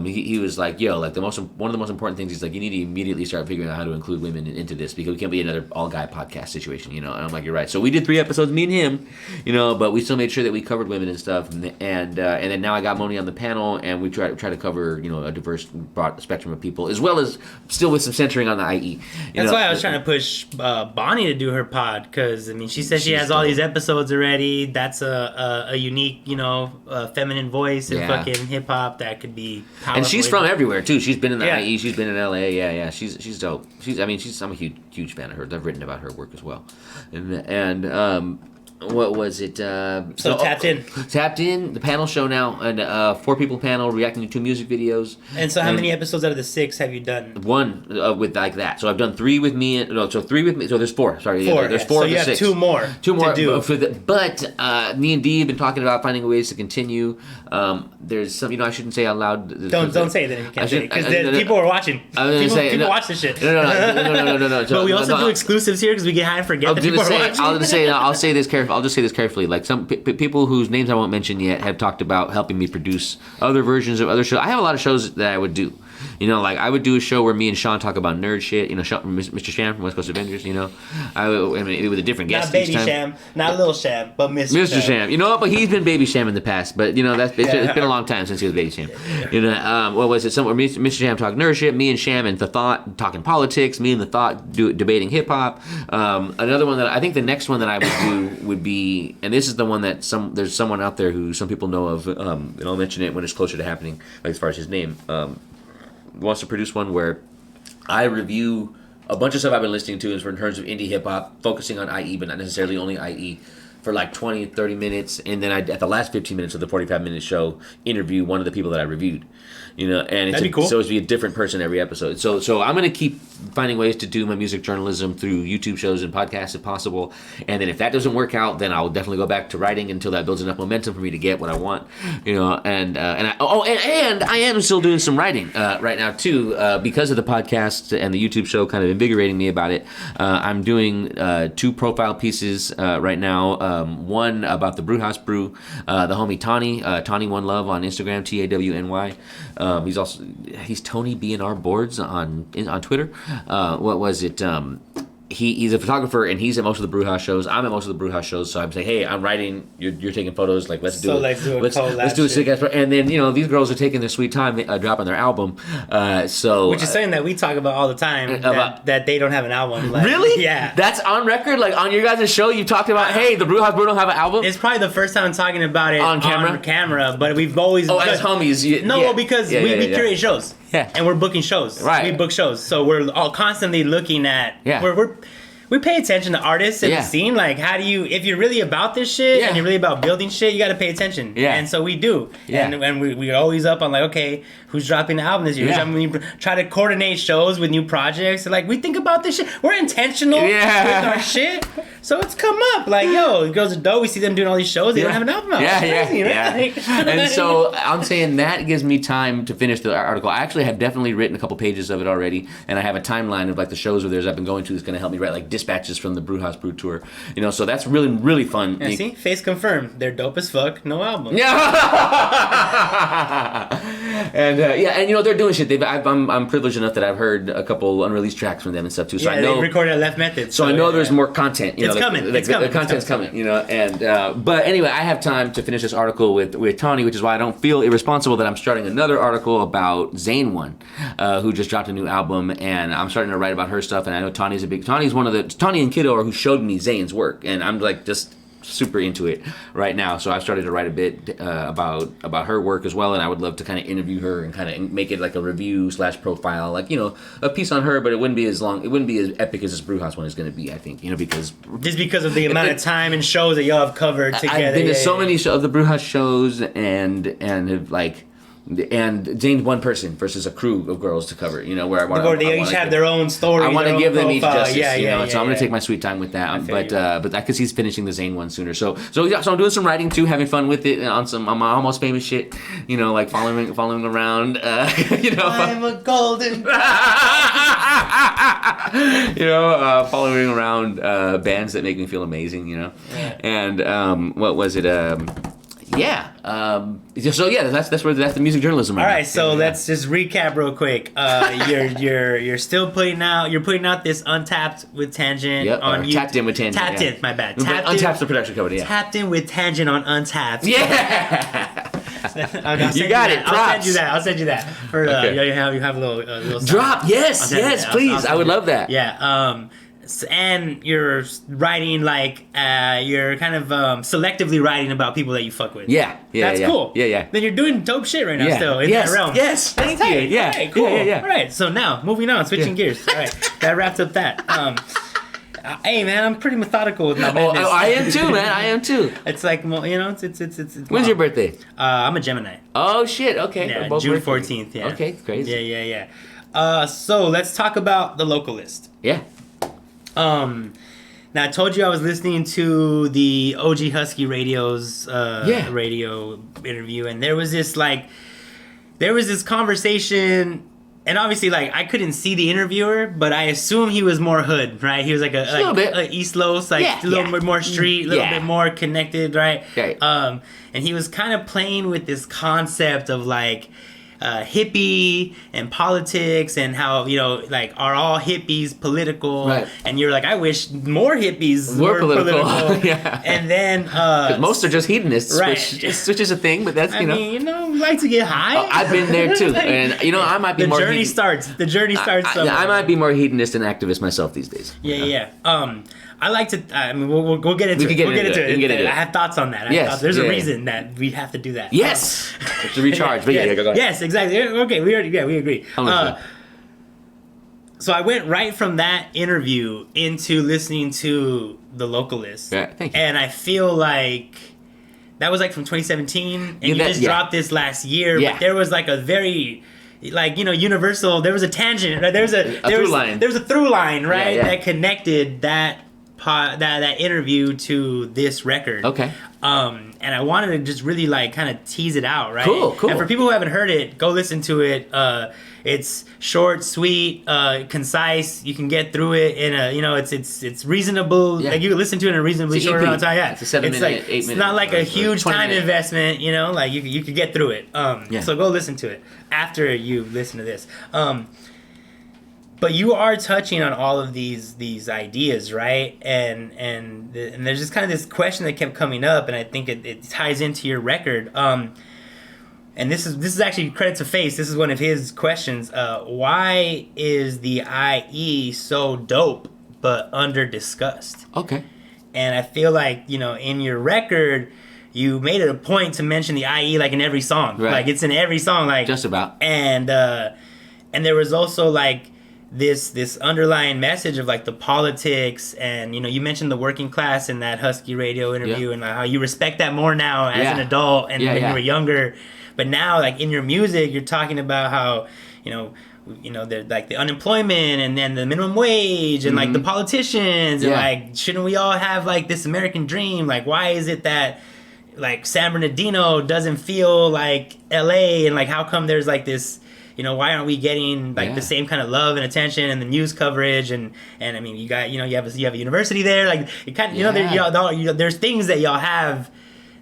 S4: He was like, yo, like one of the most important things is like you need to immediately start figuring out how to include women into this because we can't be another all guy podcast situation. You know, and I'm like, you're right. So we did 3 episodes, me and him. You know, but we still made sure that we covered women and stuff. And then now I got Moni on the panel, and we try to cover a diverse broad spectrum of people as well as still with some centering on the IE.
S3: That's why I was trying to push Bonnie to do her pod because I mean she says she has all these episodes already. That's a unique feminine voice in fucking hip hop that could be powerful.
S4: And she's from everywhere too. She's been in the
S3: Yeah.
S4: IE. She's been in LA. Yeah. She's dope. I'm a huge fan of hers. I've written about her work as well. And what was it?
S3: So Tapped In.
S4: Tapped In, the panel show now, and 4-people panel reacting to 2 music videos.
S3: And so how many episodes out of the 6 have you done?
S4: 1 with like that. So I've done 3 with me. So 3 with me. So there's 4. Sorry,
S3: 4.
S4: there's 4
S3: So
S4: of
S3: you
S4: the
S3: have
S4: 6.
S3: 2 more.
S4: 2 more
S3: to do.
S4: But me and Dee have been talking about finding ways to continue. There's some, I shouldn't say out loud.
S3: Don't say that if you can't say it because people are watching.
S4: I was gonna say,
S3: people
S4: no.
S3: watch this shit.
S4: No.
S3: But we also do exclusives here because we get high and forget that people are watching.
S4: I'll say this carefully. I'll just say this carefully. Like some people whose names I won't mention yet have talked about helping me produce other versions of other shows. I have a lot of shows that I would do. Like I would do a show where me and Sean talk about nerd shit. Mr. Sham from West Coast Avengers. I mean, with a different guest
S3: Not Baby
S4: each time.
S3: Sham, not Little Sham, but
S4: Mr. Sham. You know what? But he's been Baby Sham in the past. But it's been a long time since he was Baby Sham. What was it? Somewhere Mr. Sham talking nerd shit. Me and Sham and the Thought talking politics. Me and the Thought debating hip hop. Another one that I think the next one that I would do would be, and this is the one that there's someone out there who some people know of. And I'll mention it when it's closer to happening, like as far as his name. Wants to produce one where I review a bunch of stuff I've been listening to in terms of indie hip hop, focusing on IE, but not necessarily only IE, for like 20, 30 minutes, and then at the last 15 minutes of the 45-minute show, interview one of the people that I reviewed. And
S3: That'd be cool.
S4: So it's be a different person every episode. So I'm going to keep finding ways to do my music journalism through YouTube shows and podcasts if possible. And then if that doesn't work out, then I'll definitely go back to writing until that builds enough momentum for me to get what I want. And I am still doing some writing right now too because of the podcast and the YouTube show kind of invigorating me about it. I'm doing 2 profile pieces right now. One about the Brewhouse Brew, the homie Tawny One Love on Instagram, TAWNY. He's Tony B&R Boards on Twitter. What was it? He's a photographer and he's at most of the Brewhouse shows. I'm at most of the Brewhouse shows, so I'm saying, hey, I'm writing. You're taking photos. Like let's do a sick ass. And then these girls are taking their sweet time dropping their album. Which
S3: is something that we talk about all the time. That they don't have an album. Like,
S4: really?
S3: Yeah.
S4: That's on record. Like on your guys' show, you talked about, hey, the Brewhouse Brew don't have an album.
S3: It's probably the first time I'm talking about it on camera. But we've always
S4: as homies.
S3: Because we curate shows.
S4: Yeah.
S3: And we're booking shows.
S4: Right.
S3: We book shows. So we're all constantly looking at we pay attention to artists in the scene. Like, how do you, if you're really about this shit and you're really about building shit, you got to pay attention. Yeah. And so we do. Yeah. And we're always up on like, okay, who's dropping the album this year? Yeah. We try to coordinate shows with new projects. Like, we think about this shit. We're intentional with our shit. So it's come up. Like, yo, the girls are dope. We see them doing all these shows. They don't have an album out. It's crazy, right?
S4: And so I'm saying that gives me time to finish the article. I actually have definitely written a couple pages of it already. And I have a timeline of like the shows of theirs I've been going to that's going to help me write like dispatches from the Brewhouse Brew tour. So that's really, really fun.
S3: Yeah, see? Face confirmed. They're dope as fuck. No album.
S4: Yeah. And they're doing shit. I'm privileged enough that I've heard a couple unreleased tracks from them and stuff too. So I know
S3: they recorded at Left Method.
S4: So I know there's more content.
S3: It's coming.
S4: The content's coming. But anyway, I have time to finish this article with Tawny, which is why I don't feel irresponsible that I'm starting another article about Zane One, who just dropped a new album, and I'm starting to write about her stuff. And I know Tawny and Kiddo are who showed me Zane's work, and I'm like just super into it right now. So I've started to write a bit about her work as well, and I would love to kind of interview her and kind of make it like a review / profile, like, you know, a piece on her, but it wouldn't be as long, it wouldn't be as epic as this Brewhouse one is going to be, I think, you know, because
S3: just because of the amount of time and shows that y'all have covered together.
S4: I've been to so many of the Brewhouse shows and have like. And Jane's one person versus a crew of girls to cover, you know, where I want
S3: They each have their own story.
S4: I want to give them each justice,
S3: yeah,
S4: you know.
S3: yeah,
S4: so I'm gonna
S3: yeah.
S4: take my sweet time with that. But because he's finishing the Zane one sooner, so I'm doing some writing too, having fun with it, and on some almost famous shit, you know, like following around, you know.
S3: I'm a golden.
S4: You know, following around bands that make me feel amazing, you know.
S3: Yeah.
S4: And what was it? Yeah. So yeah, that's the music journalism.
S3: All right, so let's just recap real quick. You're still putting out this Untapped with Tangent on YouTube.
S4: Tapped in with Tangent.
S3: Tapped in, my bad.
S4: Untapped's the production company. Yeah.
S3: Tapped in with Tangent on Untapped.
S4: Yeah.
S3: You
S4: got it.
S3: I'll send you that. For
S4: Okay.
S3: you have a little
S4: drop. Yes, please. I would love that.
S3: Yeah. And you're writing like you're kind of selectively writing about people that you fuck with.
S4: Yeah.
S3: That's cool.
S4: Yeah.
S3: Then you're doing dope shit right now still in that realm.
S4: Yes. Thank you. Yeah.
S3: All right, cool.
S4: Yeah.
S3: All right, so now moving on, switching gears. All right, that wraps up that. Hey man, I'm pretty methodical with my madness.
S4: I am too, man. I am too.
S3: It's like, well, you know, it's
S4: When's your birthday?
S3: I'm a Gemini.
S4: Oh shit. Okay.
S3: Yeah,
S4: Both
S3: June
S4: birthdays.
S3: 14th. Yeah.
S4: Okay. Crazy.
S3: Yeah. So let's talk about the Localist.
S4: Yeah.
S3: Now I told you I was listening to the OG Husky Radio's radio interview, and there was this conversation, and obviously like I couldn't see the interviewer, but I assume he was more hood, right? He was like a
S4: little bit.
S3: East Los, like a little bit more street, a little bit more connected, right?
S4: Right.
S3: And he was kind of playing with this concept of like hippie and politics and how, you know, like, are all hippies political?
S4: Right.
S3: And you're like, I wish more hippies were political.
S4: Yeah.
S3: And then
S4: Because most are just hedonists,
S3: right.
S4: which is a thing, but that's,
S3: I mean, you know, like to get high.
S4: I've been there too, and you know, I might be
S3: the
S4: more.
S3: journey starts. The journey starts. somewhere.
S4: I might be more hedonist and activist myself these days.
S3: Yeah. I like to. I mean, we'll get into it.
S4: We can get into it.
S3: I have thoughts on that.
S4: Yes.
S3: There's a reason that we have to do that.
S4: Yes. To recharge. But go ahead.
S3: Yes, exactly. Okay, we agree. So I went right from that interview into listening to The Localist.
S4: Yeah, thank you.
S3: And I feel like that was like from 2017, and you just dropped this last year.
S4: Yeah.
S3: But there was like a very, like, you know, universal. There was a tangent. Right? There was a
S4: through line.
S3: There was a through line, right?
S4: Yeah.
S3: That connected that interview to this record.
S4: Okay.
S3: And I wanted to just really like kind of tease it out, right?
S4: Cool.
S3: And for people who haven't heard it, go listen to it. It's short, sweet, concise. You can get through it in a, you know, it's reasonable.
S4: Yeah.
S3: Like you can listen to it in a reasonably short amount of time. Yeah,
S4: It's a 7 minute,
S3: like,
S4: 8 minute.
S3: It's not like a huge
S4: 20
S3: time
S4: minute.
S3: investment. You know, like you could get through it. So go listen to it after you listen to this. But you are touching on all of these ideas, right? And there's just kind of this question that kept coming up, and I think it ties into your record. And this is actually credit to Face. This is one of his questions. Why is the I.E so dope but under discussed?
S4: Okay.
S3: And I feel like, you know, in your record, you made it a point to mention the I.E like in every song.
S4: Right.
S3: Like it's in every song. Like
S4: Just about.
S3: And there was also like this underlying message of like the politics, and you know, you mentioned the working class in that Husky Radio interview, and like how you respect that more now as an adult and when you were younger. But now, like in your music, you're talking about how, you know, like the unemployment and then the minimum wage and like the politicians and like, shouldn't we all have like this American dream? Like, why is it that like San Bernardino doesn't feel like LA, and like how come there's like this, you know, why aren't we getting like the same kind of love and attention and the news coverage and I mean, you got, you know, you have a university there, like it kind of, you know, there's things that y'all have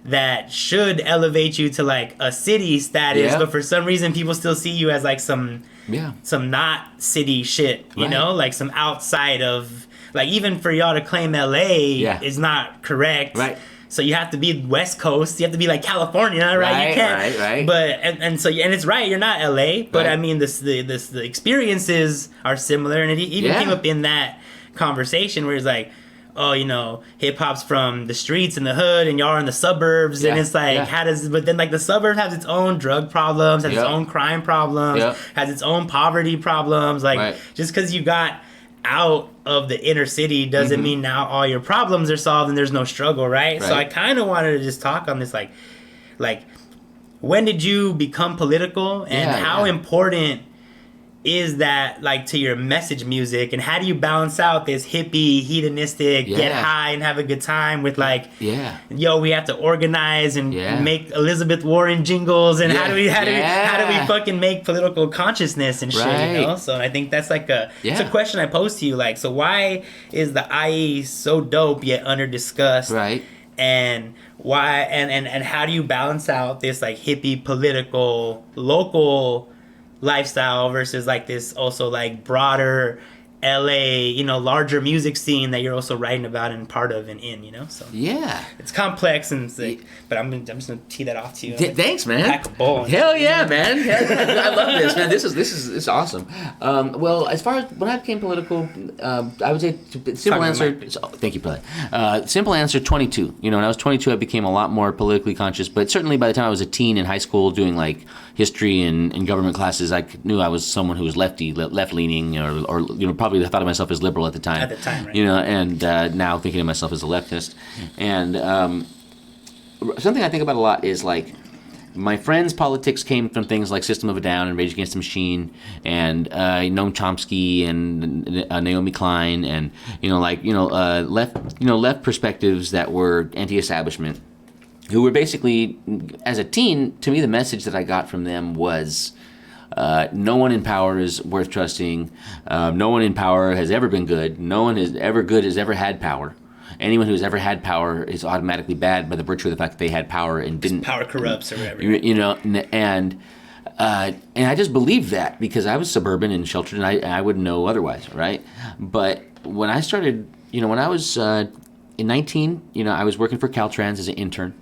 S3: that should elevate you to like a city status, but for some reason people still see you as like some not city shit, you know, like some outside of, like, even for y'all to claim LA is not correct. Right. So you have to be West Coast. You have to be like California, right? You can't.
S4: Right.
S3: But and it's right. You're not LA, but I mean, the experiences are similar, and it even came up in that conversation where it's like, oh, you know, hip hop's from the streets and the hood, and y'all are in the suburbs, and it's like, how does? But then like the suburbs has its own drug problems, has its own crime problems, has its own poverty problems. Like just because you got out of the inner city doesn't mean now all your problems are solved and there's no struggle, right? So I kind of wanted to just talk on this, like when did you become political, and how important is that, like, to your message music, and how do you balance out this hippie, hedonistic, get high and have a good time with, like, yo, we have to organize and make Elizabeth Warren jingles, and how do we fucking make political consciousness and shit, you know? So I think that's like it's a question I pose to you, like, so why is the IE so dope yet under discussed? Right. And why and how do you balance out this like hippie political local lifestyle versus like this also like broader LA, you know, larger music scene that you're also writing about and part of and in, you know? So it's complex, and it's like, but I'm just gonna tee that off to you.
S4: Thanks, man.
S3: Pack a bowl.
S4: Hell yeah, man. I love this, man. This is awesome. Well, as far as when I became political, I would say simple answer. Thank you, brother. Simple answer: 22. You know, when I was 22, I became a lot more politically conscious. But certainly by the time I was a teen in high school, doing like history and government classes, I knew I was someone who was left leaning, or you know, probably thought of myself as liberal at the time. Right. You know, and now thinking of myself as a leftist. And something I think about a lot is like my friends' politics came from things like System of a Down and Rage Against the Machine, and Noam Chomsky and Naomi Klein, and left perspectives that were anti-establishment, who were basically, as a teen, to me the message that I got from them was, no one in power is worth trusting. No one in power has ever been good. No one is ever good has ever had power. Anyone who's ever had power is automatically bad by the virtue of the fact that they had power and didn't. Power corrupts or whatever. You know, and I just believed that because I was suburban and sheltered, and I wouldn't know otherwise, right? But when I started, you know, when I was in 19, you know, I was working for Caltrans as an intern.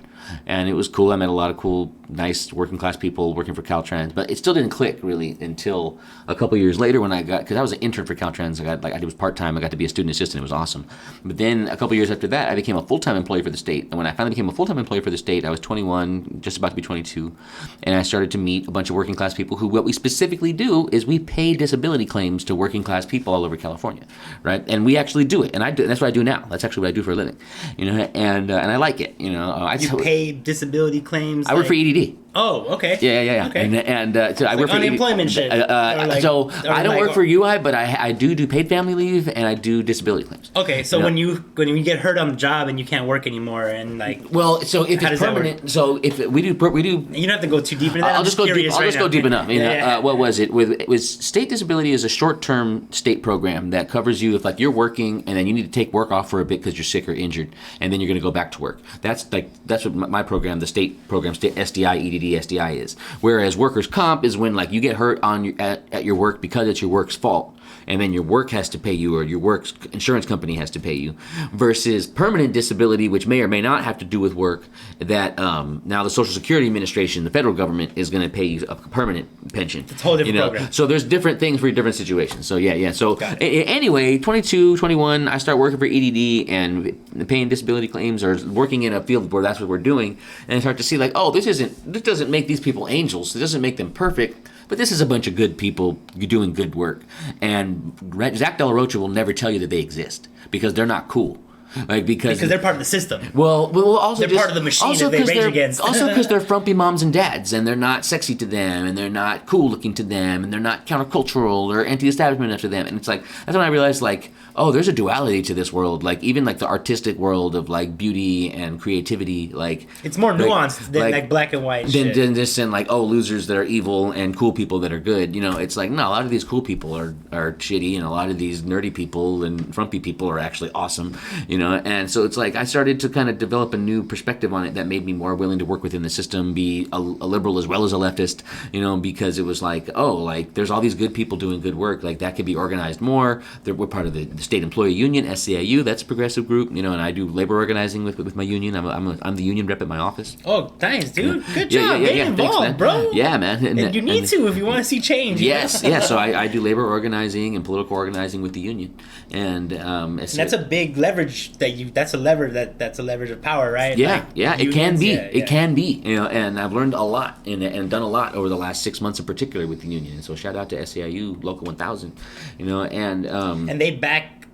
S4: And it was cool. I met a lot of cool, nice working class people working for Caltrans, but it still didn't click really until a couple years later when I got, because I was an intern for Caltrans. I was part time. I got to be a student assistant. It was awesome. But then a couple years after that, I became a full time employee for the state. And when I finally became a full time employee for the state, I was 21, just about to be 22, and I started to meet a bunch of working class people who, what we specifically do is we pay disability claims to working class people all over California, right? And we actually do it, and that's what I do now. That's actually what I do for a living, you know. And I like it, you know.
S3: You pay disability claims?
S4: I work for EDD.
S3: Oh, okay.
S4: Yeah.
S3: Okay.
S4: And so I work for
S3: unemployment shit.
S4: So I don't work for UI, but I do paid family leave, and I do disability claims.
S3: Okay, so when you get hurt on the job and you can't work anymore, and like,
S4: well, so if it's permanent, so if we do, you don't
S3: have to go too deep into that.
S4: I'll just go deep. I'll just go deep enough. You know, what was it? It was state disability is a short-term state program that covers you if like you're working and then you need to take work off for a bit because you're sick or injured, and then you're going to go back to work. That's what my program, the state program, state SDI, EDD, SDI is. Whereas workers' comp is when like you get hurt at your work because it's your work's fault, and then your work has to pay you, or your work's insurance company has to pay you, versus permanent disability, which may or may not have to do with work, that now the Social Security Administration, the federal government, is going to pay you a permanent pension.
S3: It's a whole different program.
S4: So there's different things for different situations. So yeah. So anyway, 22, 21, I start working for EDD and paying disability claims, or working in a field where that's what we're doing, and I start to see like, oh, this doesn't make these people angels. It doesn't make them perfect. But this is a bunch of good people doing good work. And Zach De La Rocha will never tell you that they exist because they're not cool. Like because
S3: they're part of the system.
S4: Well, also
S3: they're part of the machine that they rage against.
S4: Also because they're frumpy moms and dads, and they're not sexy to them, and they're not cool looking to them, and they're not countercultural or anti-establishment after them. And it's like that's when I realized like, oh, there's a duality to this world. Like even like the artistic world of like beauty and creativity, like
S3: it's more nuanced than like black and white.
S4: Than just in like, oh, losers that are evil and cool people that are good. You know, it's like no, a lot of these cool people are shitty, and a lot of these nerdy people and frumpy people are actually awesome. You know, and so it's like I started to kind of develop a new perspective on it that made me more willing to work within the system, be a liberal as well as a leftist. You know, because it was like, oh, like there's all these good people doing good work, like that could be organized more. We're part of the State Employee Union, SCIU, that's a progressive group, you know, and I do labor organizing with my union. I'm the union rep at my office.
S3: Oh, thanks, dude. Good job. Get involved,
S4: thanks,
S3: bro.
S4: Yeah, man.
S3: And you need to if you want to see change.
S4: Yes, yeah. So I do labor organizing and political organizing with the union, and
S3: that's a big leverage that's a leverage of power, right?
S4: Yeah,
S3: Like,
S4: yeah, it
S3: unions,
S4: can be.
S3: yeah,
S4: It
S3: yeah.
S4: can be. And I've learned a lot and done a lot over the last 6 months in particular with the union. And so shout out to SEIU Local 1000,
S3: And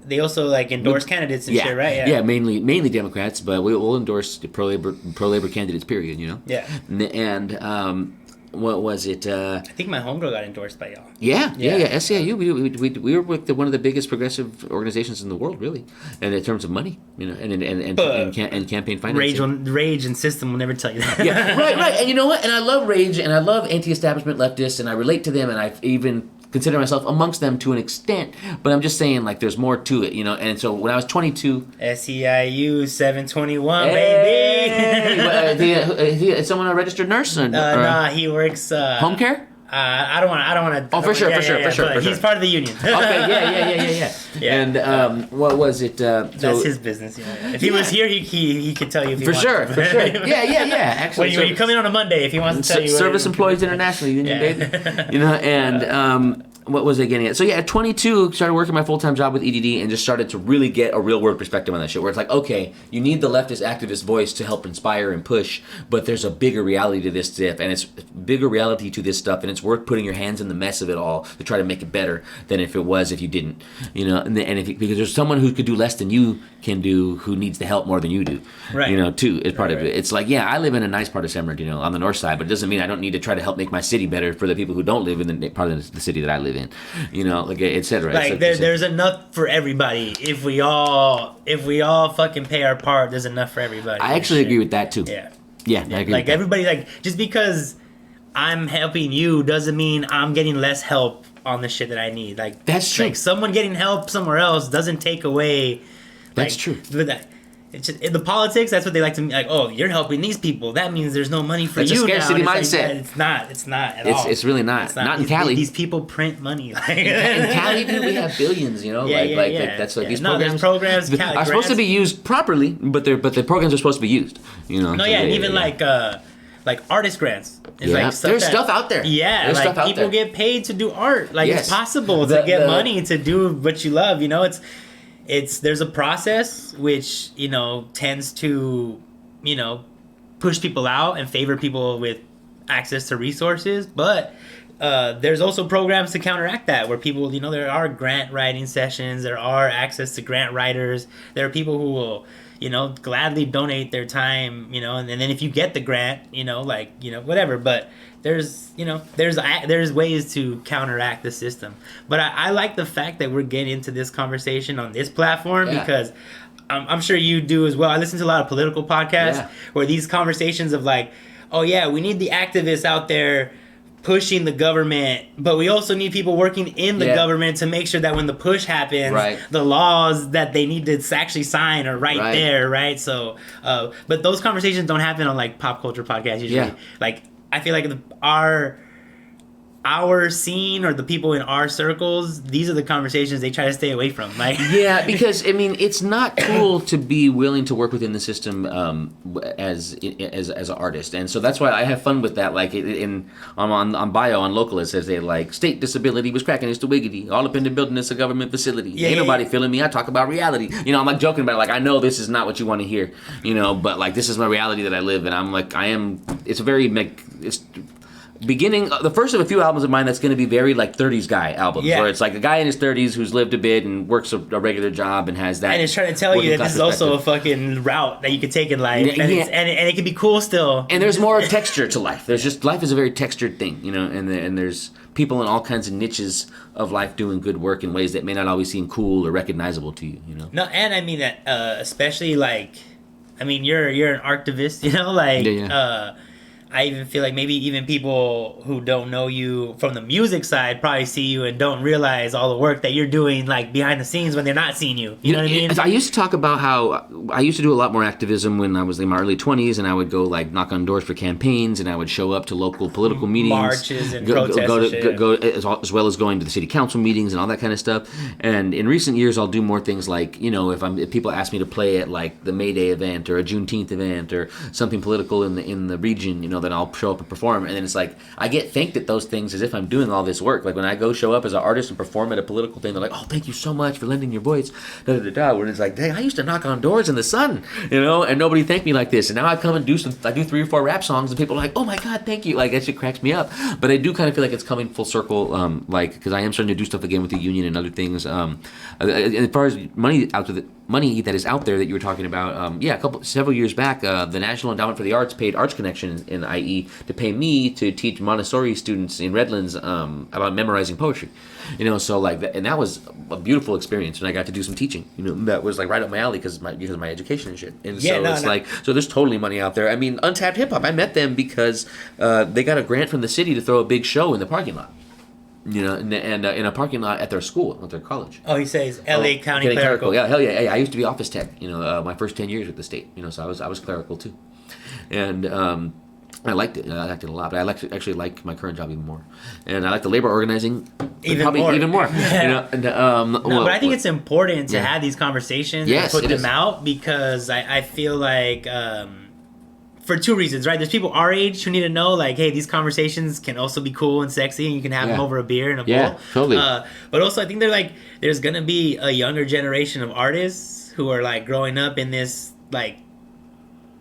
S3: they also like endorse candidates and
S4: yeah,
S3: shit, right?
S4: Yeah, mainly Democrats, but we'll endorse the pro labor candidates. Period.
S3: Yeah.
S4: And what was it?
S3: I think my homegirl got endorsed by y'all.
S4: Yeah. SEIU. We were with one of the biggest progressive organizations in the world, really, and in terms of money, and campaign financing.
S3: Rage and system will never tell you that.
S4: Yeah, right. And you know what? And I love Rage, and I love anti-establishment leftists, and I relate to them, and I even consider myself amongst them to an extent. But I'm just saying, like, there's more to it, And so when I was 22,
S3: SEIU 721,
S4: hey,
S3: baby.
S4: Is someone a registered nurse?
S3: Nah, he works
S4: home care.
S3: I don't want to.
S4: Oh, for sure.
S3: He's part of the union.
S4: Okay, yeah. And what was it?
S3: That's his business. Yeah. If he was here, he could tell you. If he
S4: for
S3: wants
S4: sure.
S3: to.
S4: Yeah. Actually,
S3: when you come in on a Monday, if he wants to tell you.
S4: Service Employees International Union, baby. And what was I getting at? So at 22, started working my full-time job with EDD and just started to really get a real-world perspective on that shit. Where it's like, okay, you need the leftist activist voice to help inspire and push, but there's a bigger reality to this stuff, and it's bigger reality to this stuff, and it's worth putting your hands in the mess of it all to try to make it better than if you didn't, because there's someone who could do less than you can do, who needs the help more than you do,
S3: right?
S4: Too, is part of it. It's like, I live in a nice part of San Bernardino on the north side, but it doesn't mean I don't need to try to help make my city better for the people who don't live in the part of the city that I live in, et cetera.
S3: Like there's enough for everybody. If we all fucking pay our part, there's enough for everybody.
S4: I actually agree with that too.
S3: Yeah,
S4: I agree.
S3: Like
S4: with
S3: everybody, like just because I'm helping you doesn't mean I'm getting less help on the shit that I need. Like
S4: that's true.
S3: Like someone getting help somewhere else doesn't take away.
S4: That's true.
S3: It's just, in the politics, that's what they like to like. Oh, you're helping these people. That means there's no money for
S4: it's
S3: you.
S4: A scarcity
S3: now.
S4: mindset.
S3: It's not at all.
S4: It's really not. Not in Cali.
S3: These people print money. Like,
S4: in Cali, dude, we have billions. That's like these programs.
S3: Cali
S4: are supposed to be used properly, but the programs are supposed to be used.
S3: No, and even like artist grants. It's like
S4: there's stuff out there.
S3: Yeah,
S4: there's
S3: like
S4: stuff out
S3: people
S4: there.
S3: get paid to do art. Like it's possible to get money to do what you love. There's a process which tends to push people out and favor people with access to resources, but there's also programs to counteract that, where people there are grant writing sessions, there are access to grant writers, there are people who will gladly donate their time, and then if you get the grant, whatever, but there's ways to counteract the system. But I like the fact that we're getting into this conversation on this platform because I'm sure you do as well. I listen to a lot of political podcasts where these conversations of like, oh yeah, we need the activists out there pushing the government, but we also need people working in the government to make sure that when the push happens, the laws that they need to actually sign are right there, right? So, but those conversations don't happen on like pop culture podcasts usually. Yeah. Like, I feel like our scene or the people in our circles, these are the conversations they try to stay away from. Like,
S4: because it's not cool to be willing to work within the system as an artist, and so that's why I have fun with that. Like on bio on Localist, says they like state disability was cracking is the wiggity all up in the building. It's a government facility. Ain't nobody feeling me. I talk about reality. I'm like joking about it, like I know this is not what you want to hear. But like this is my reality that I live, and I'm like It's a very it's beginning the first of a few albums of mine that's going to be very like 30s guy albums where it's like a guy in his 30s who's lived a bit and works a regular job and has that,
S3: and it's trying to tell you that this is also a fucking route that you could take in life, and it can be cool still,
S4: and there's more texture to life. There's just life is a very textured thing, and there's people in all kinds of niches of life doing good work in ways that may not always seem cool or recognizable to you.
S3: No, and I mean that especially like, I mean you're an activist, I even feel like maybe even people who don't know you from the music side probably see you and don't realize all the work that you're doing like behind the scenes when they're not seeing you. You know what I mean?
S4: I used to talk about how I used to do a lot more activism when I was in my early 20s, and I would go like knock on doors for campaigns, and I would show up to local political meetings,
S3: marches and protests,
S4: go as well as going to the city council meetings and all that kind of stuff. And in recent years, I'll do more things like if people ask me to play at like the May Day event or a Juneteenth event or something political in the region, then I'll show up and perform, and then it's like I get thanked at those things as if I'm doing all this work. Like when I go show up as an artist and perform at a political thing, they're like, oh, thank you so much for lending your voice. Da, da, da, da. When it's like, dang, I used to knock on doors in the sun, and nobody thanked me like this. And now I come and do 3 or 4 rap songs, and people are like, oh my God, thank you. Like that shit cracks me up. But I do kind of feel like it's coming full circle, because I am starting to do stuff again with the union and other things. As far as money that is out there that you were talking about, several years back, the National Endowment for the Arts paid Arts Connection in the IE to pay me to teach Montessori students in Redlands about memorizing poetry. So like that, and that was a beautiful experience, and I got to do some teaching. That was like right up my alley because of my education and shit. And so there's totally money out there. I mean, Untapped Hip Hop, I met them because they got a grant from the city to throw a big show in the parking lot. And in a parking lot at their school, at their college.
S3: Oh, he says L.A. County Clerical.
S4: Yeah, hell yeah. I used to be office tech. My first 10 years with the state. So I was clerical too, and I liked it. I liked it a lot. But I actually like my current job even more, and I like the labor organizing even more.
S3: Yeah. But I think it's important to have these conversations and put them out because I feel like. For 2 reasons, right? There's people our age who need to know, like, hey, these conversations can also be cool and sexy, and you can have them over a beer and a bowl.
S4: Yeah, totally.
S3: But also, I think there's gonna be a younger generation of artists who are like growing up in this like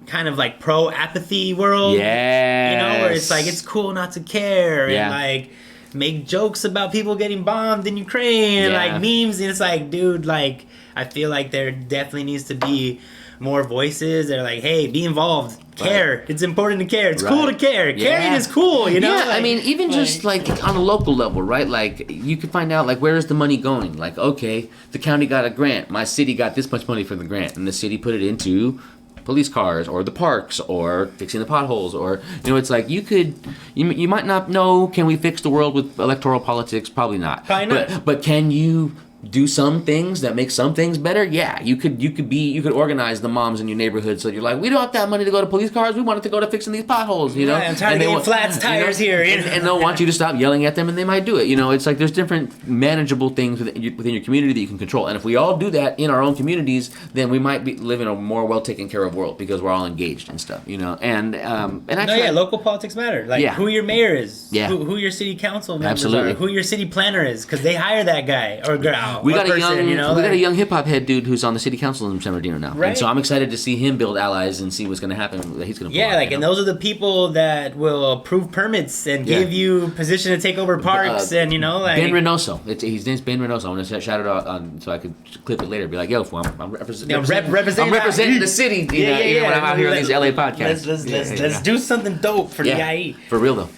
S3: kind of like pro apathy world.
S4: Yes.
S3: Where it's like it's cool not to care and like make jokes about people getting bombed in Ukraine and like memes, and it's like, dude, like I feel like there definitely needs to be more voices that are like, hey, be involved. Care. Right. It's important to care. It's cool to care. Caring is cool, Yeah,
S4: like, I mean, even just like on a local level, right? Like you can find out like where is the money going? Like, okay, the county got a grant. My city got this much money for the grant, and the city put it into police cars or the parks or fixing the potholes or it's like you might not know, can we fix the world with electoral politics? Probably not. But can you do some things that make some things better? Yeah, you could organize the moms in your neighborhood so you're like, we don't have that money to go to police cars, we want it to go to fixing these potholes,
S3: I'm tired of getting flats tires here.
S4: And they'll want you to stop yelling at them, and they might do it. It's like there's different manageable things within your community that you can control, and if we all do that in our own communities, then we might live in a more well taken care of world because we're all engaged and stuff, and actually,
S3: local politics matter. Like who your mayor is, who your city council members are, who your city planner is, because they hire that guy or girl.
S4: We got a young hip hop head dude who's on the city council in San Bernardino now, right? And so I'm excited to see him build allies and see what's going to happen. That he's going to
S3: and those are the people that will approve permits and give you position to take over parks and
S4: Ben Reynoso. His name's Ben Reynoso. I want to shout it out so I could clip it later. Be like, yo, I'm representing the city. When I'm out here on these LA podcasts.
S3: Let's do something dope for the IE.
S4: For real though.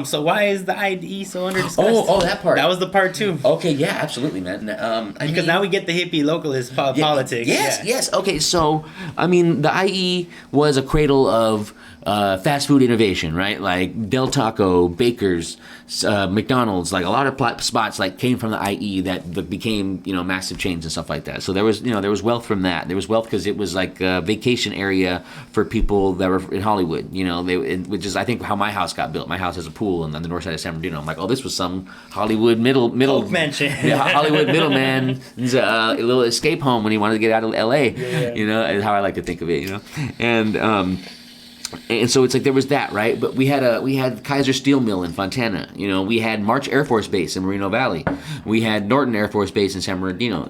S3: So why is the IE so under discussed?
S4: Oh, that part.
S3: That was the part 2.
S4: Okay, yeah, absolutely, man.
S3: Because now we get the hippie localist politics.
S4: Yes. Okay, so I mean, the IE was a cradle of fast food innovation, right? Like Del Taco, Baker's, McDonald's, like a lot of spots like came from the IE that became massive chains and stuff like that. So there was wealth from that. There was wealth because it was like a vacation area for people that were in Hollywood. Which is I think how my house got built. My house has a pool on the north side of San Bernardino. I'm like, oh, this was some Hollywood middle
S3: mansion.
S4: Hollywood middleman's a little escape home when he wanted to get out of LA. Is how I like to think of it. And so it's like there was that, right? But we had Kaiser Steel Mill in Fontana. We had March Air Force Base in Moreno Valley. We had Norton Air Force Base in San Bernardino.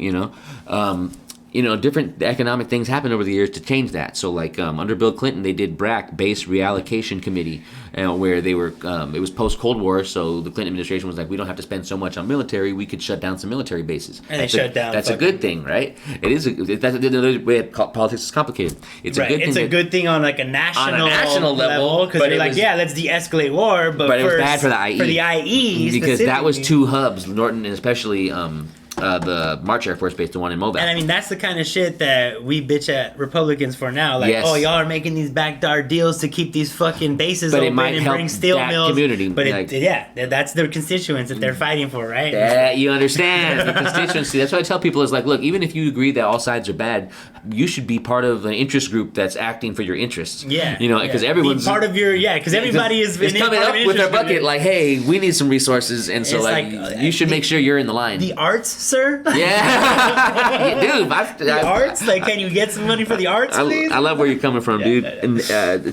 S4: Different economic things happened over the years to change that. So like under Bill Clinton, they did BRAC, Base Reallocation Committee, where they were, it was post-Cold War, so the Clinton administration was like, we don't have to spend so much on military, we could shut down some military bases.
S3: And they shut down.
S4: That's a good thing, right? It is. That's another way politics is complicated. It's a good thing.
S3: It's a good thing on like a national level, because you're like, let's de-escalate war, but
S4: it was bad for the IE.
S3: For the IE,
S4: because that was 2 hubs, Norton and especially the March Air Force Base, the one in Mobile.
S3: And I mean, that's the kind of shit that we bitch at Republicans for now. Like, oh, y'all are making these backdoor deals to keep these fucking bases open and bring steel mills.
S4: Community.
S3: But that's their constituents that they're fighting for, right?
S4: Yeah, you understand. The constituency. That's what I tell people is like, look, even if you agree that all sides are bad, you should be part of an interest group that's acting for your interests.
S3: Yeah.
S4: Because everyone's
S3: part of your, because everybody is
S4: coming up with their bucket like, hey, we need some resources, and so like you should make sure you're in the line.
S3: The arts sir?
S4: Yeah, dude.
S3: The arts? Like, can you get some money for the arts, please?
S4: I love where you're coming from, dude. And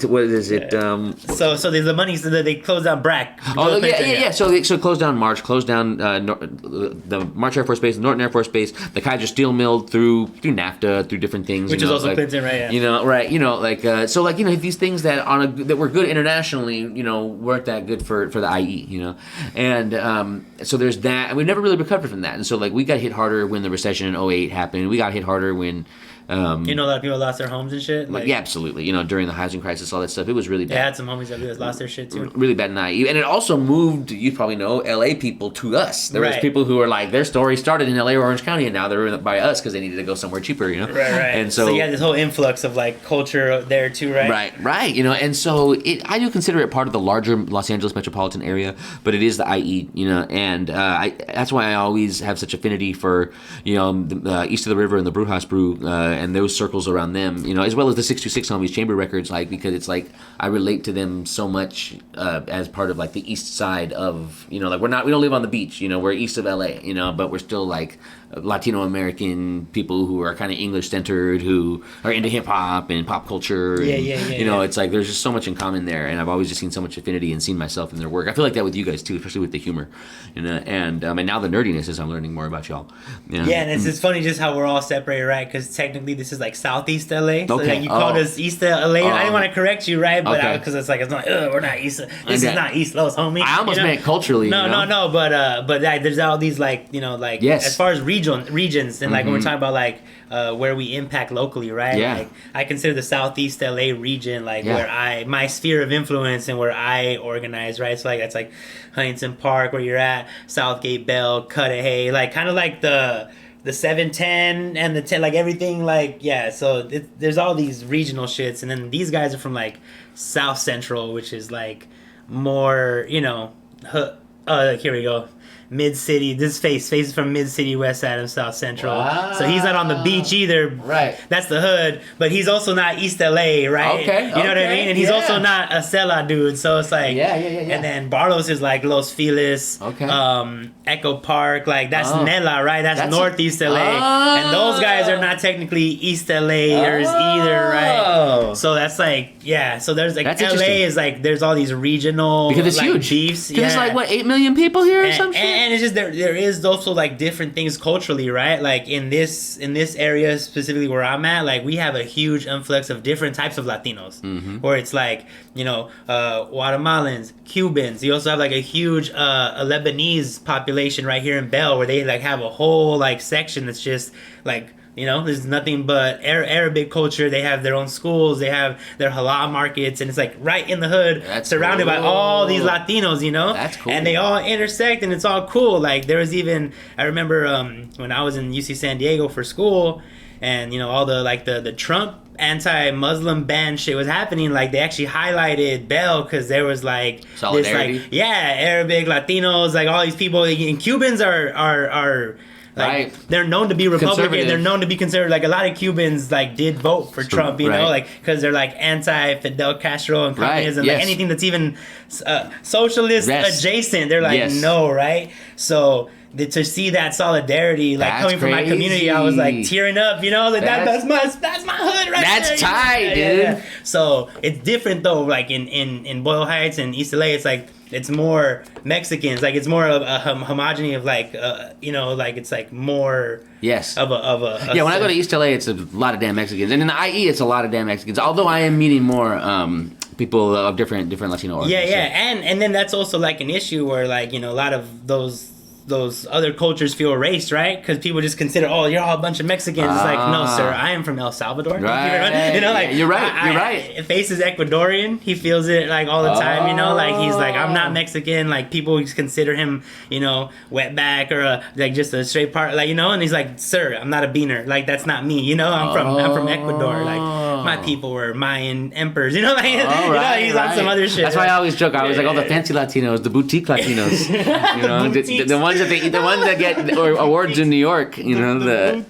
S4: what is it?
S3: So there's the money so that they close down BRAC.
S4: Oh yeah. So closed down March, closed down the March Air Force Base, the Norton Air Force Base, the Kaiser Steel Mill through NAFTA, through different things.
S3: Which is also Clinton, right? Yeah.
S4: You know, right? You know, like so, like these things that that were good internationally, weren't that good for the IE, and so there's that, and we've never really recovered from that, and so like we got hit harder when the recession in 08 happened. We got hit harder when.
S3: A lot of people lost their homes and shit.
S4: Like, yeah, absolutely. During the housing crisis, all that stuff, it was really bad.
S3: I had some homies that lost their shit too.
S4: Really bad in IE, and it also moved. You probably know LA people to us. There was people who were like their story started in LA or Orange County, and now they're by us because they needed to go somewhere cheaper. Right. And so
S3: you had this whole influx of like culture there too, right?
S4: Right. And so I do consider it part of the larger Los Angeles metropolitan area, but it is the IE. And that's why I always have such affinity for the east of the river and the Brewhouse Brew and those circles around them, as well as the 626 homies chamber records, like because it's like I relate to them so much as part of like the east side of we don't live on the beach, we're east of LA, but we're still like Latino American people who are kind of English centered, who are into hip hop and pop culture. And, it's like there's just so much in common there, and I've always just seen so much affinity and seen myself in their work. I feel like that with you guys too, especially with the humor, and now the nerdiness as I'm learning more about y'all.
S3: Yeah, and it's funny just how we're all separated, right? Because technically this is like Southeast LA, so like you called us East LA. I didn't want to correct you, right? But because it's not we're not East. This is not East Los, homie.
S4: I almost meant culturally.
S3: No, but there's all these as far as regions and like when we're talking about like where we impact locally, right?
S4: Yeah.
S3: Like I consider the Southeast LA region where my sphere of influence and where I organize, right? So like that's like Huntington Park where you're at, Southgate, Bell, Cudahy, like kind of like the 710 and the 10, like everything, like so there's all these regional shits, and then these guys are from like South Central, which is like more like here we go. Mid City. This face is from Mid City, West Side of South Central. Wow. So he's not on the beach either.
S4: Right.
S3: That's the hood. But he's also not East LA, right?
S4: Okay.
S3: You know what I mean? And he's also not a Sela dude. So it's like And then Barlos is like Los Feliz.
S4: Okay.
S3: Echo Park. Like that's Nela, right? That's Northeast LA. And those guys are not technically East LAers either, right? So that's like so there's like LA is like there's all these regional
S4: because it's
S3: like
S4: huge.
S3: beefs.
S4: Because it's like what 8 million people here or some shit.
S3: And it's just there is also like different things culturally, right? Like in this area specifically where I'm at, like we have a huge influx of different types of Latinos, where it's like Guatemalans, Cubans. You also have like a huge a Lebanese population right here in Bell, where they like have a whole like section that's just like. There's nothing but Arabic culture. They have their own schools. They have their halal markets. And it's like right in the hood, surrounded by all these Latinos,
S4: That's cool.
S3: And they all intersect and it's all cool. Like there was even, I remember when I was in UC San Diego for school and, all the like the Trump anti-Muslim ban shit was happening, like they actually highlighted Bell because there was like
S4: solidarity.
S3: This, like, Arabic, Latinos, like all these people. And Cubans are like, they're known to be Republican. They're known to be conservative. Like a lot of Cubans like did vote for Trump, like because they're like anti-Fidel Castro and communism, like anything that's even socialist adjacent. They're like no, right? So to see that solidarity, like coming from my community, I was like tearing up. Like that's my hood right there.
S4: That's tight, dude.
S3: Yeah. So it's different though. Like in Boyle Heights and East LA, it's like. It's more Mexicans, like it's more of a homogeny of like, like it's like more of a
S4: when I go to East LA, it's a lot of damn Mexicans, and in the IE, it's a lot of damn Mexicans. Although I am meeting more people of different Latino origins.
S3: And then that's also like an issue where like a lot of those other cultures feel erased, right? Because people just consider, you're all a bunch of Mexicans. It's like, no, sir, I am from El Salvador.
S4: Right. You're right.
S3: Face is Ecuadorian. He feels it like all the time. Like he's like, I'm not Mexican. Like people consider him, wetback or like just a straight part, like and he's like, sir, I'm not a beaner. Like that's not me. I'm from Ecuador. Like my people were Mayan emperors. He's on some other shit.
S4: That's why I always joke. I was like, the fancy Latinos, the boutique Latinos. The ones that get awards in New York, you have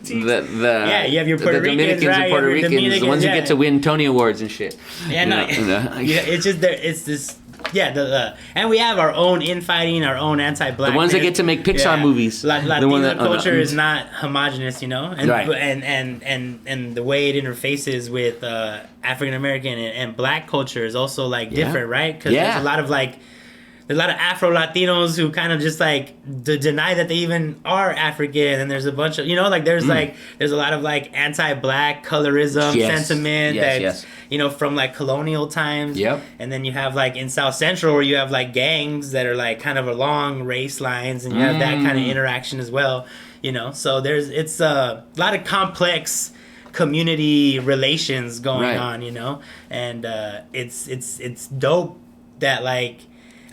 S4: your
S3: Puerto
S4: Dominicans
S3: and
S4: Puerto Ricans, the ones who get to win Tony Awards and shit.
S3: It's just there. It's this and we have our own infighting, our own anti-black.
S4: The ones that get to make Pixar movies.
S3: Latino culture is not homogenous, you know, and
S4: Right.
S3: and the way it interfaces with African American and black culture is also like different, right? Because there's a lot of Afro Latinos who kind of just like deny that they even are African, and there's a bunch of there's a lot of like anti-black colorism sentiment that's from like colonial times.
S4: Yep.
S3: And then you have like in South Central where you have like gangs that are like kind of along race lines, and you have that kind of interaction as well. So it's a lot of complex community relations going on. And it's dope that like.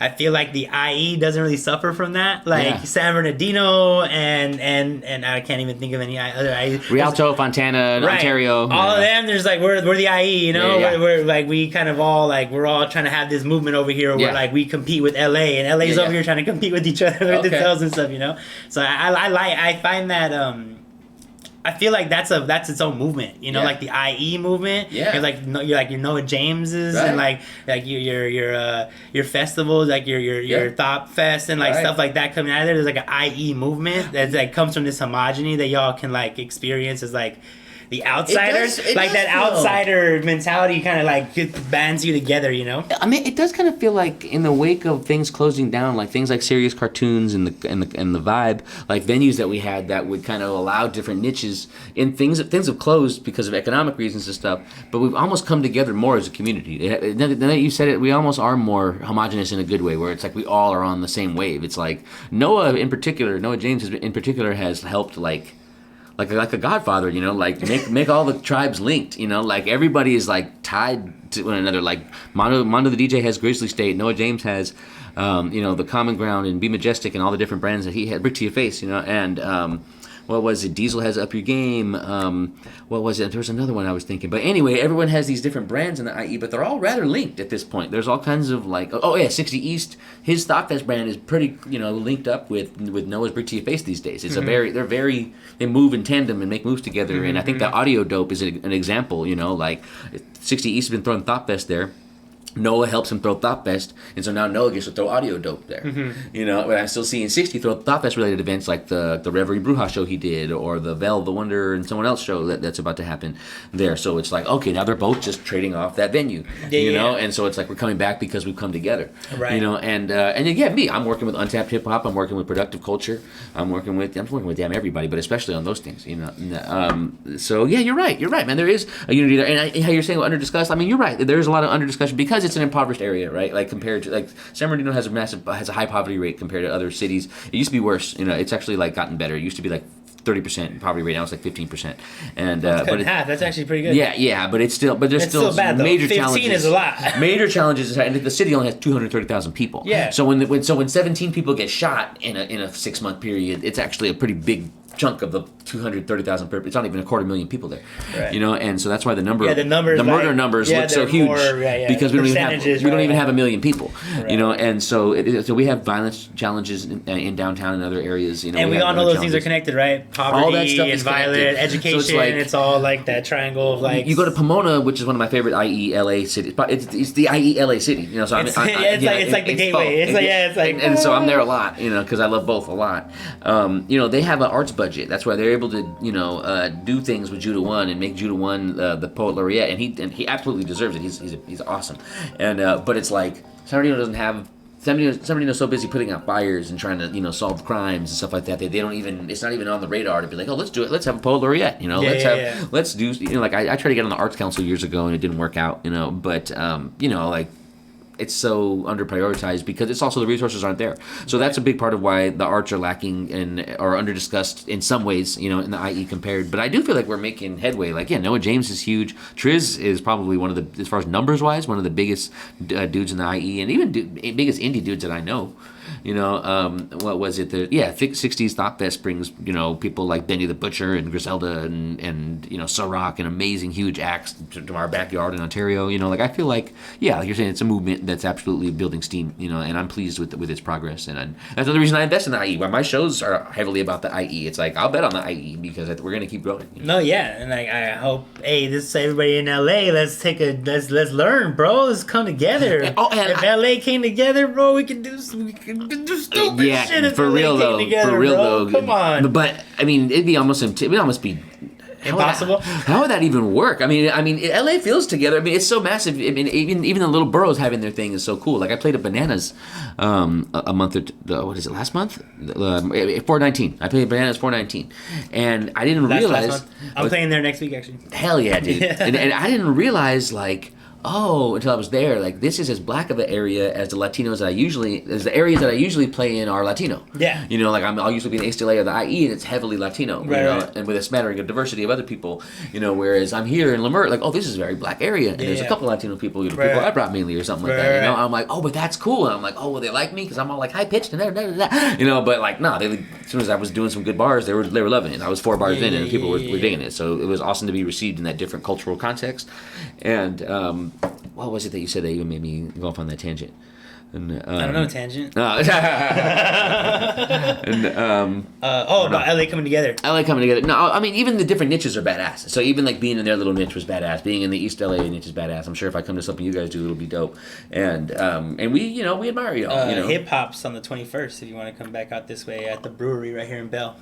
S3: I feel like the IE doesn't really suffer from that. Like San Bernardino and I can't even think of any other IE.
S4: Rialto, Fontana, Ontario.
S3: All of them, there's like we're the IE, We're like we kind of all like we're all trying to have this movement over here where like we compete with LA, and LA's over here trying to compete with each other with themselves and stuff, So I find that I feel like that's its own movement, like the IE movement. Yeah. You're Noah James's and like your festivals, like your Thought Fest and like stuff like that coming out of there. There's like an IE movement that comes from this homogeny that y'all can like experience as like the outsiders, that outsider mentality kind of like bands you together,
S4: I mean, it does kind of feel like in the wake of things closing down, like things like Serious Cartoons and the Vibe, like venues that we had that would kind of allow different niches in things have closed because of economic reasons and stuff, but we've almost come together more as a community. Now that you said it, we almost are more homogenous in a good way, where it's like we all are on the same wave. It's like Noah James in particular has helped like a godfather, make all the tribes linked, like everybody is like tied to one another. Like Mondo the DJ has Grizzly State, Noah James has, the Common Ground and Be Majestic and all the different brands that he had, Brick to Your Face, and what was it? Diesel has Up Your Game. What was it? There was another one I was thinking. But anyway, everyone has these different brands in the IE, but they're all rather linked at this point. There's all kinds of like, 60 East. His Thought Fest brand is pretty, linked up with Noah's Brick to Your Face these days. It's they move in tandem and make moves together. And I think that Audio Dope is an example. Like 60 East has been throwing Thought Fest there. Noah helps him throw Thought Fest, and so now Noah gets to throw Audio Dope there. But I'm still seeing 60 throw Thought Fest related events like the Reverie Bruja show he did, or the Veil of the Wonder and someone else show that's about to happen there. So it's like, okay, now they're both just trading off that venue, and so it's like we're coming back because we've come together, right? And again, I'm working with Untapped Hip Hop, I'm working with Productive Culture, I'm working with damn everybody, but especially on those things, So yeah, you're right, man. There is a unity there, and how you're saying under discussed. I mean, you're right. There's a lot of under discussion because it's an impoverished area, right? Like compared to like San Bernardino has a high poverty rate compared to other cities. It used to be worse. It's actually like gotten better. It used to be like 30% poverty rate. Now it's like 15%. And but
S3: half. That's actually pretty good.
S4: Yeah, but there's still
S3: bad,
S4: major
S3: 15
S4: challenges.
S3: 15 is a lot.
S4: Major challenges, and the city only has 230,000 people.
S3: Yeah.
S4: So when 17 people get shot in a 6-month period, it's actually a pretty big chunk of the 230,000 people. It's not even 250,000 people there, right. And so that's why the murder numbers look so huge because we don't even have 1 million people, right. And so we have violence challenges in downtown and other areas,
S3: and we all know those things are connected, right? Poverty, all that stuff is violent, education. So it's all like that triangle of like. You
S4: go to Pomona, which is one of my favorite IE LA cities. It's the IE LA city, So
S3: it's like the gateway. It's like
S4: and so I'm there a lot, because I love both a lot. They have an arts budget. That's why they're able to, do things with Judah One and make Judah One the poet laureate, and he absolutely deserves it. He's awesome, and but it's like San Bernardino doesn't have. San Bernardino's so busy putting out fires and trying to solve crimes and stuff like that. They don't even. It's not even on the radar to be like, oh, let's do it. Let's have a poet laureate. Let's do. Like I tried to get on the arts council years ago and it didn't work out. But like. It's so under prioritized because it's also the resources aren't there. So that's a big part of why the arts are lacking and are under discussed in some ways, in the IE compared. But I do feel like we're making headway. Like, Noah James is huge. Triz is probably one of the, as far as numbers wise, one of the biggest dudes in the IE and even biggest indie dudes that I know. What was it? 60s Thought Fest brings, people like Benny the Butcher and Griselda and Ciroc and amazing huge acts to our backyard in Ontario. I feel like you're saying, it's a movement that's absolutely building steam. And I'm pleased with its progress. And that's another reason I invest in the IE. Why my shows are heavily about the IE. It's like I'll bet on the IE because we're gonna keep growing.
S3: No, yeah, and I hope. Hey, this everybody in LA. Let's learn, bro. Let's come together. If LA came together, bro, we can do stupid shit. If
S4: for
S3: LA
S4: real
S3: came
S4: though.
S3: Together,
S4: For real
S3: bro.
S4: though.
S3: Come on.
S4: But I mean, it would almost be.
S3: Impossible.
S4: How would that even work? I mean, LA feels together. I mean, it's so massive. I mean, even the little boroughs having their thing is so cool. Like I played at Bananas, a month what is it? Last month, 419. I played at Bananas 419, and I didn't realize.
S3: I'm playing there next week, actually.
S4: Hell yeah, dude! And I didn't realize until I was there, this is as black of an area as the areas that I usually play in are Latino.
S3: Yeah.
S4: I'll usually be in ACLA or the IE, and it's heavily Latino.
S3: Right.
S4: And with a smattering of diversity of other people. Whereas I'm here in Lamert, this is a very black area, and there's a couple Latino people, people I brought mainly or something like that.
S3: Right.
S4: I'm like, oh, but that's cool, and I'm like, oh, well, they like me because I'm all high pitched and that. But no, as soon as I was doing some good bars, they were loving it. I was 4 bars in, and people were digging it. So it was awesome to be received in that different cultural context, and. What was it that you said that you made me go off on that tangent? And,
S3: I don't know, tangent.
S4: And,
S3: about LA coming together.
S4: LA coming together. No, I mean, even the different niches are badass. So even being in their little niche was badass. Being in the East LA niche is badass. I'm sure if I come to something you guys do, it'll be dope. And we admire y'all.
S3: Hip hop's on the 21st. If you want to come back out this way at the brewery right here in Bell.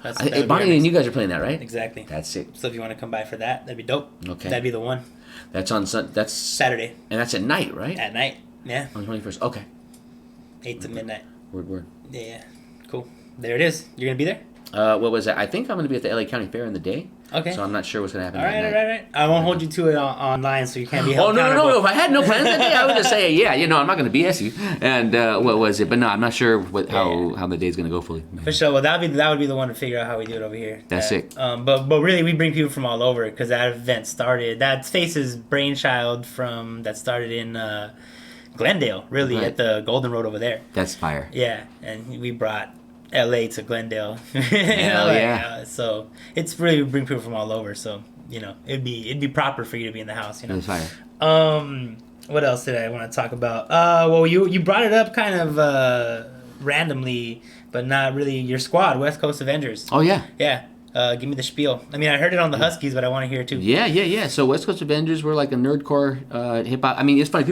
S4: Bonnie and you guys are playing that, right?
S3: Exactly.
S4: That's sick.
S3: So if you want to come by for that, that'd be dope.
S4: Okay.
S3: That'd be the one.
S4: That's
S3: Saturday.
S4: And that's at night, right?
S3: At night. Yeah.
S4: On the 21st. Okay.
S3: 8 to midnight.
S4: Word.
S3: Yeah. Cool. There it is. You're gonna be there?
S4: What was that? I think I'm gonna be at the LA County Fair in the day.
S3: Okay.
S4: So I'm not sure what's gonna happen.
S3: All right. I won't hold you to it online, so you can't be held
S4: no.
S3: accountable.
S4: If I had no plans that day, I would just say, I'm not gonna BS you. And what was it? But no, I'm not sure how the day's gonna go fully.
S3: For sure. Well, that would be the one to figure out how we do it over here.
S4: That's sick.
S3: But really, we bring people from all over because that event started. That Face's brainchild that started in Glendale, really,
S4: right.
S3: at the Golden Road over there.
S4: That's fire.
S3: Yeah, and we brought LA to Glendale.
S4: Hell yeah.
S3: So it's really, we bring people from all over. So it'd be proper for you to be in the house.
S4: That's fire.
S3: What else did I want to talk about? Well, you brought it up kind of randomly, but not really. Your squad, West Coast Avengers.
S4: Oh yeah.
S3: Yeah. Give me the spiel. I mean, I heard it on the Huskies, but I want to hear it too.
S4: Yeah. So West Coast Avengers were like a nerdcore hip hop. I mean, it's funny.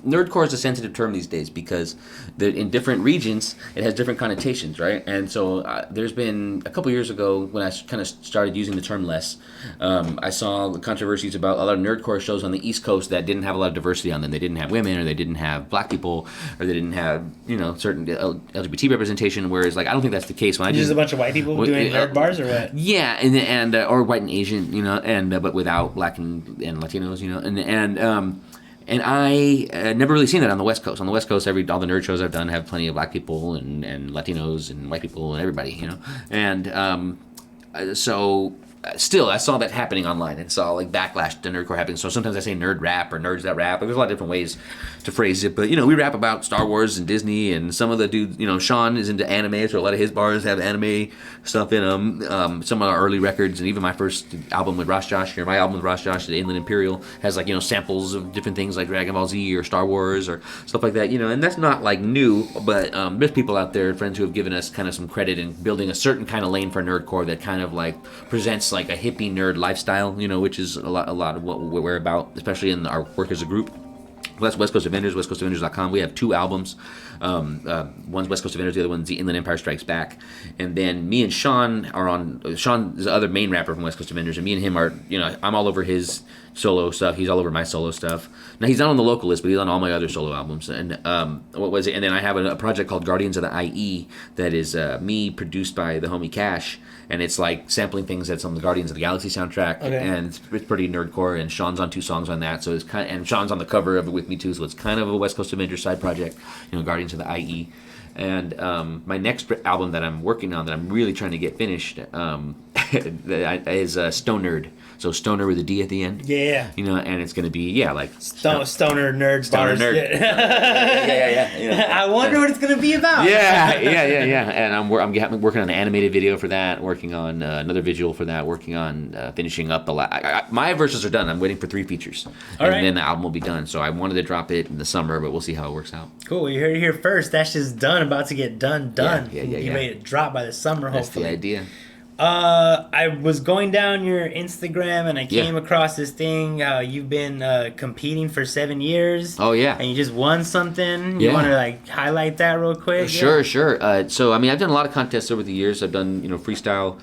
S4: Nerdcore is a sensitive term these days because in different regions it has different connotations, right? And so there's been a couple years ago when I kind of started using the term less. I saw the controversies about a lot of nerdcore shows on the East Coast that didn't have a lot of diversity on them. They didn't have women, or they didn't have black people, or they didn't have certain LGBT representation. Whereas I don't think that's the case. When
S3: Just a bunch of white people doing nerd bars, or what?
S4: Yeah, and or white and Asian, but without black and Latinos, and I never really seen that on the West Coast. On the West Coast, all the nerd shows I've done have plenty of black people and Latinos and white people and everybody, And so still, I saw that happening online and saw backlash to nerdcore happening. So sometimes I say nerd rap or nerds that rap. There's a lot of different ways to phrase it. But, we rap about Star Wars and Disney, and some of the dudes, Sean is into anime, so a lot of his bars have anime stuff in them. Some of our early records, and even my first album with Ross Josh, or my album with Ross Josh, the Inland Imperial, has samples of different things like Dragon Ball Z or Star Wars or stuff like that, and that's not new, but there's people out there, friends who have given us kind of some credit in building a certain kind of lane for nerdcore that kind of presents a hippie nerd lifestyle, which is a lot of what we're about, especially in our work as a group. Well, that's West Coast Avengers, westcoastavengers.com. We have 2 albums. One's West Coast Avengers, the other one's The Inland Empire Strikes Back. And then me and Sean are on... Sean is the other main rapper from West Coast Avengers, and me and him are... I'm all over his solo stuff. He's all over my solo stuff. Now, he's not on the Localist, but he's on all my other solo albums. And what was it? And then I have a project called Guardians of the IE that is me, produced by the homie Cash. And it's sampling things that's on the Guardians of the Galaxy soundtrack, and it's pretty nerdcore. And Sean's on 2 songs on that, so it's and Sean's on the cover of it with me too. So it's kind of a West Coast Avengers side project, Guardians of the IE. And my next album that I'm working on, that I'm really trying to get finished, is Stone Nerd. So Stoner with a D at the end.
S3: Yeah.
S4: You know, and it's going to be, like...
S3: Stoner nerd.
S4: Stoner
S3: bars.
S4: nerd. Yeah. You know.
S3: I wonder what it's going to be about.
S4: Yeah. And I'm working on an animated video for that, working on another visual for that, working on finishing up the my verses are done. I'm waiting for 3 features. And then the album will be done. So I wanted to drop it in the summer, but we'll see how it works out.
S3: Cool. You heard it here first. That's just done. About to get done.
S4: Yeah.
S3: You ready to drop by the summer,
S4: That's
S3: hopefully.
S4: the idea.
S3: I was going down your Instagram and I came across this thing. You've been competing for 7 years.
S4: Oh, yeah.
S3: And you just won something.
S4: Yeah.
S3: You want to like highlight that real quick?
S4: Sure. So I mean, I've done a lot of contests over the years. I've done freestyle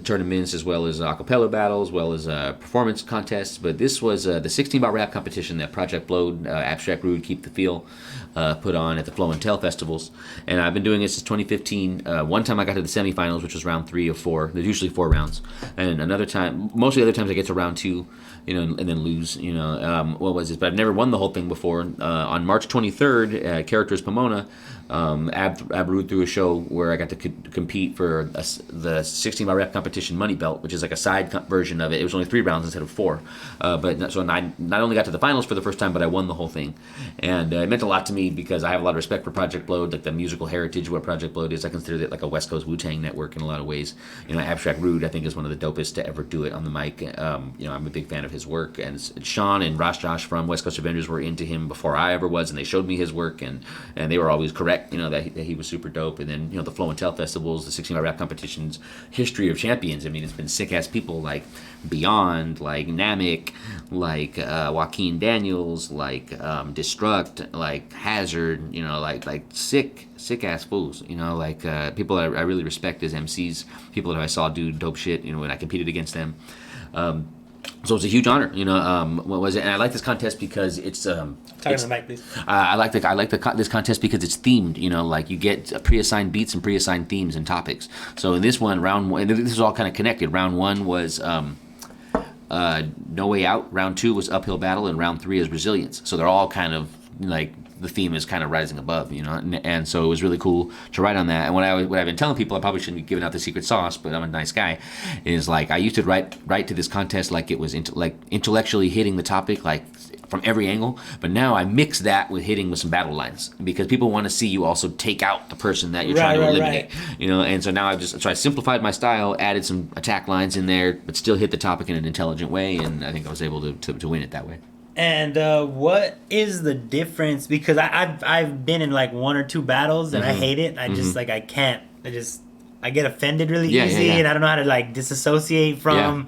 S4: tournaments, as well as acapella battles, as well as performance contests. But this was the 16-bar rap competition that Project Blowed, Abstract Rude, Keep the Feel put on at the Flow and Tell festivals. And I've been doing it since 2015. One time I got to the semifinals, which was round 3 of 4. There's usually 4 rounds. And another time, most of the other times I get to round 2, and then lose. What was it? But I've never won the whole thing before. On March 23rd, Characters Pomona, Ab Rude threw a show where I got to compete for the 16-bar rap competition money belt, which is like a side version of it. It was only 3 rounds instead of 4. So I not only got to the finals for the first time, but I won the whole thing. And it meant a lot to me because I have a lot of respect for Project Blowed, like the musical heritage of what Project Blowed is. I consider it like a West Coast Wu-Tang network in a lot of ways. Abstract Rude, I think, is one of the dopest to ever do it on the mic. I'm a big fan of his work. And Sean and Ross Josh from West Coast Avengers were into him before I ever was, and they showed me his work, and they were always correct, that he was super dope. And then, the Flow and Tell festivals, the 16-hour rap competitions, history of champions. I mean, it's been sick-ass people like Beyond, like Namek, like Joaquin Daniels, like Destruct, like Hazard, like sick-ass fools, like people that I really respect as MCs, people that I saw do dope shit, when I competed against them. So it's a huge honor, what was it? And I like this contest because it's
S3: Talk to the mic, please.
S4: I like this contest because it's themed. Like you get pre-assigned beats and pre-assigned themes and topics. So in this one, round 1, this is all kind of connected. Round 1 was No Way Out. Round 2 was Uphill Battle, and round 3 is Resilience. So they're all kind of like the theme is kind of rising above, and so it was really cool to write on that. And what I've been telling people, I probably shouldn't be giving out the secret sauce, but I'm a nice guy, is like I used to write to this contest like it was intellectually hitting the topic like from every angle, but now I mix that with hitting with some battle lines because people want to see you also take out the person that you're trying to eliminate, and so now I simplified my style, added some attack lines in there, but still hit the topic in an intelligent way, and I think I was able to win it that way.
S3: And what is the difference? Because I've been in like 1 or 2 battles and I hate it. I just like I can't. I get offended really easy, and I don't know how to like disassociate from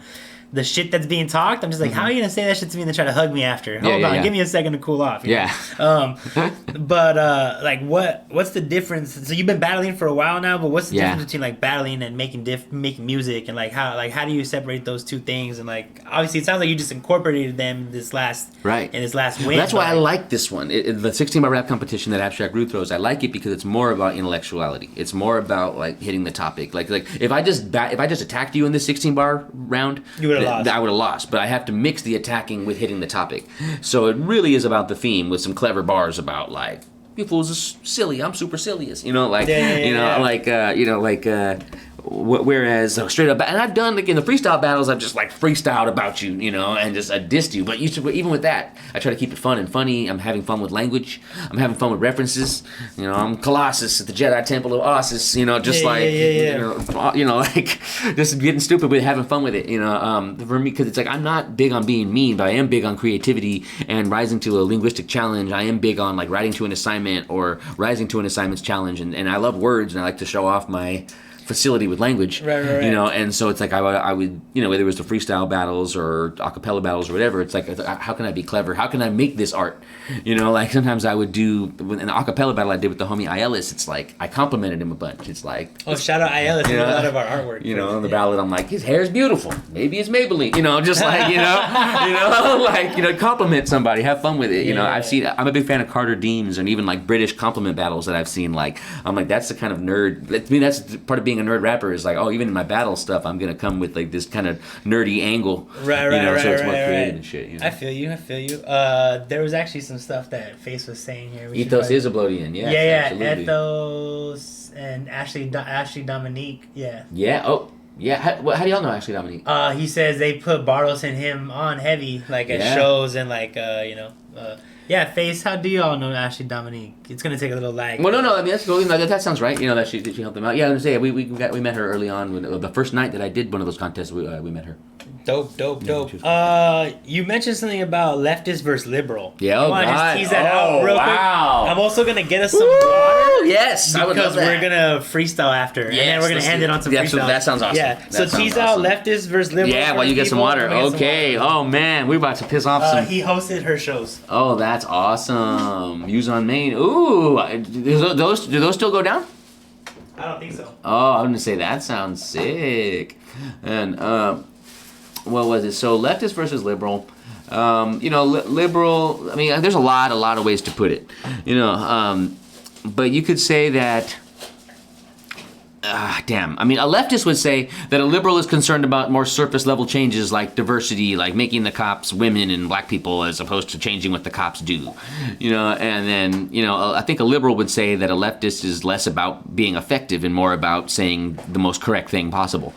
S3: the shit that's being talked. I'm just like, how are you gonna say that shit to me and then try to hug me after? Hold on, give me a second to cool off. But like, what's the difference? So you've been battling for a while now, but what's the difference between like battling and making music, and like how do you separate those two things? And like, obviously, it sounds like you just incorporated them in this last win.
S4: Well, that's why I like this one. The 16-bar rap competition that Abstract Rude throws. I like it because it's more about intellectuality. It's more about like hitting the topic. Like if I just attacked you in this 16-bar round,
S3: you would have lost.
S4: I would have lost. But I have to mix the attacking with hitting the topic. So it really is about the theme with some clever bars about like, you fools are silly. I'm super silliest. Whereas straight up, and I've done like in the freestyle battles, I've just like freestyled about you, and just dissed you. But even with that, I try to keep it fun and funny. I'm having fun with language. I'm having fun with references. I'm Colossus at the Jedi Temple of Ossus. Just getting stupid with having fun with it. For me, because it's like I'm not big on being mean, but I am big on creativity and rising to a linguistic challenge. I am big on like writing to an assignment or rising to an assignment's challenge, and I love words and I like to show off my facility with language, right. And so it's like I would whether it was the freestyle battles or acapella battles or whatever, it's like how can I be clever? How can I make this art? Like sometimes I would do in the acapella battle I did with the homie Ielis, it's like I complimented him a bunch. It's like,
S3: shout out Ielis, he did a lot of our artwork.
S4: On the ballot I'm like, his hair's beautiful. Maybe it's Maybelline. Just like compliment somebody, have fun with it. I'm a big fan of Carter Deems and even like British compliment battles that I've seen. Like I'm like, that's the kind of nerd. To me, that's part of being being a nerd rapper is like, oh, even in my battle stuff, I'm gonna come with like this kind of nerdy angle,
S3: Right,
S4: so it's more creative and shit.
S3: I feel you. There was actually some stuff that Face was saying here.
S4: Ethos is Oblivion, yes, absolutely.
S3: Ethos and Ashley Dominique, yeah.
S4: Yeah. Oh. Yeah, how do y'all know Ashley Dominique?
S3: He says they put Bartles and him on heavy, like at shows and like Face. How do y'all know Ashley Dominique? It's gonna take a little lag.
S4: Well, no. I mean, that's cool. That sounds right. That she helped them out. Yeah, I was gonna say we met her early on when the first night that I did one of those contests. We met her.
S3: Dope. You mentioned something about leftist versus liberal.
S4: Yeah,
S3: I just tease that out real quick. I'm also gonna get us some water.
S4: Yes, I would love that.
S3: We're gonna freestyle after, and then we're gonna end it on some freestyle.
S4: That sounds awesome.
S3: Yeah, so tease out leftist versus liberal.
S4: Yeah, while you get some water. Okay. Oh man, we're about to piss off some.
S3: He hosted her shows.
S4: Oh, that's awesome. Views on Maine. Ooh, do those still go down?
S3: I don't think so.
S4: Oh, I was gonna say that sounds sick. And what was it? So leftist versus liberal. Liberal. I mean, there's a lot of ways to put it. But you could say that. Damn. I mean, a leftist would say that a liberal is concerned about more surface level changes like diversity, like making the cops women and black people as opposed to changing what the cops do. And then, I think a liberal would say that a leftist is less about being effective and more about saying the most correct thing possible.